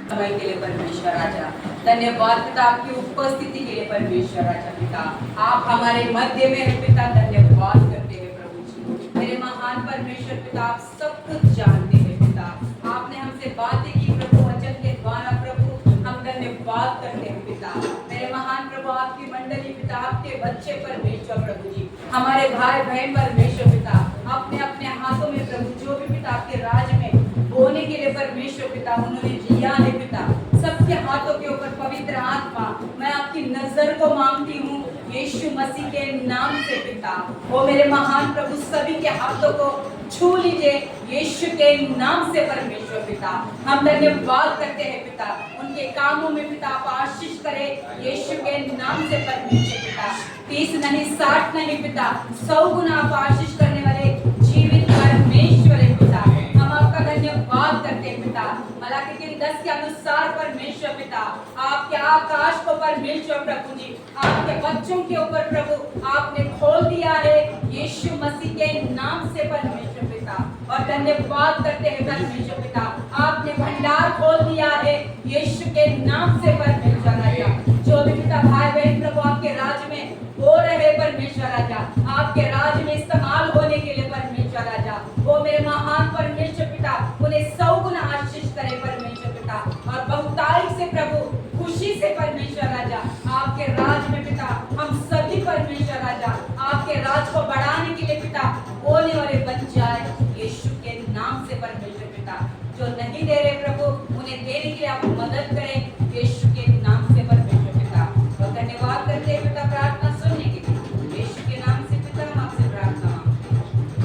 समय के लिए परमेश्वर राजा धन्यवाद पिता, आपकी उपस्थिति के लिए परमेश्वर राजा पिता, आप हमारे मध्य में हैं पिता, धन्यवाद करते हैं प्रभु जी। मेरे महान परमेश्वर पिता, आप सब कुछ जानते हैं पिता, आपने हमसे बातें की प्रभु वचन के द्वारा प्रभु, हम धन्यवाद करते हैं पिता। मेरे महान प्रभु, आपकी मंडली पिता, आपके बच्चे परमेश्वर प्रभु जी, हमारे भाई बहन परमेश्वर पिता, अपने अपने हाथों में प्रभु जो भी पिता आपके राज में बोने के लिए परमेश्वर पिता उन्होंने लिया है पिता, सबके हाथों के ऊपर पवित्र आत्मा, मैं आपकी नजर को मांगती हूँ यीशु मसीह के नाम से पिता। वो मेरे महान प्रभु सभी के हाथों को छू लीजिए यीशु के नाम से परमेश्वर पिता। हम धन्यवाद करते हैं पिता, उनके कामों में पिता आप आशीष करें यीशु के नाम से परमेश्वर पिता। 30 नहीं 60 नहीं पिता, 100 गुना आप आशीष करने वाले जीवित परमेश्वर है पिता। हम आपका धन्यवाद करते हैं पिता। मलाकी 3:10 के अनुसार परमेश्वर पिता, आपके आकाश को परमेश्वर प्रभु जी, आपके बच्चों के ऊपर प्रभु आपने खोल दिया है यीशु मसीह के नाम से परमेश्वर पिता। और धन्यवाद करते हैं परमेश्वर पिता, आपने भंडार खोल दिया है यीशु के नाम से परमेश्वर राजा। जो भी पिता भाई बहन प्रभु आपके राज में हो रहे परमेश्वर राजा, आपके राज में इस्तेमाल होने के लिए परमेश्वर राजा, वो मेरे महान परमेश्वर पिता उन्हें 100 गुना आशीष करे परमेश्वर पिता। और बहुतायत से प्रभु खुशी से परमेश्वर राजा, आपके राज में पिता हम सभी परमेश्वर राजा आपके राज को बढ़ाने के लिए पिता बोलने वाले बन जाए यीशु के नाम से परमेश्वर पिता। जो नहीं दे रहे प्रभु उन्हें देने के लिए आप मदद करें यीशु के नाम से परमेश्वर पिता। और धन्यवाद करते हैं पिता प्रार्थना सुनने के लिए यीशु के नाम से पिता, हम आपसे प्रार्थना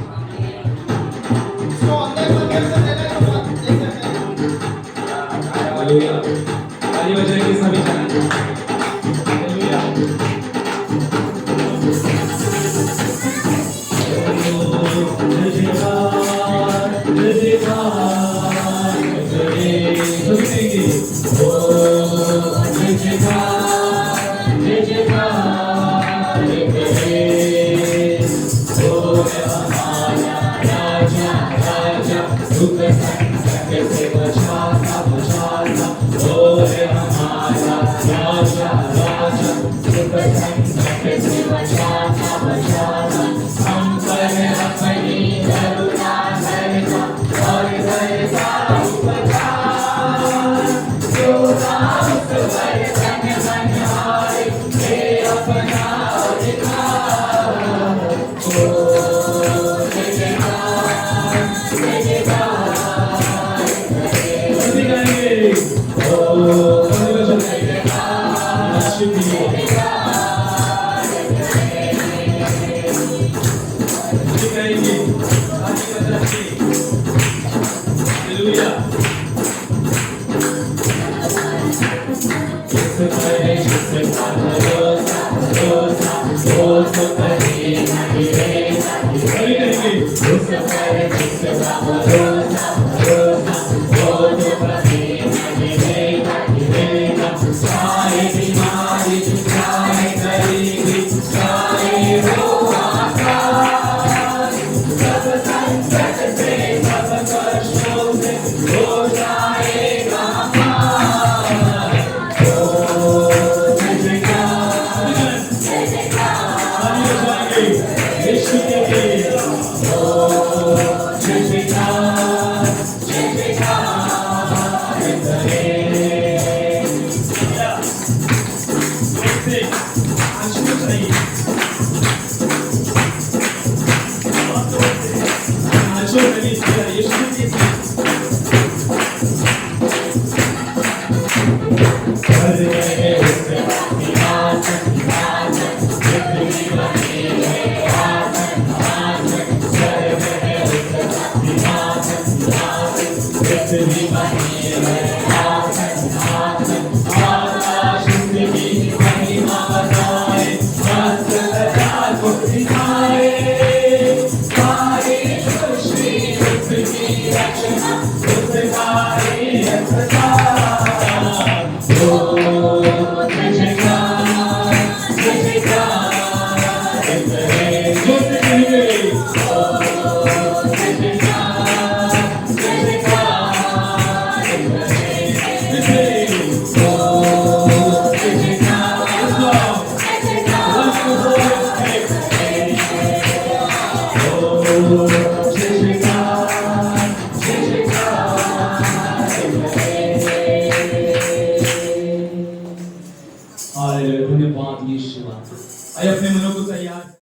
मांगते हैं। इसको अंदर परमेश्वर देने को मत दे सकते हैं। हालेलुया। ताली बजाएंगे सभी जन। हालेलुया। Sai, हालेलुया, धन्यवाद यीशु। आइए अपने मनों को तैयार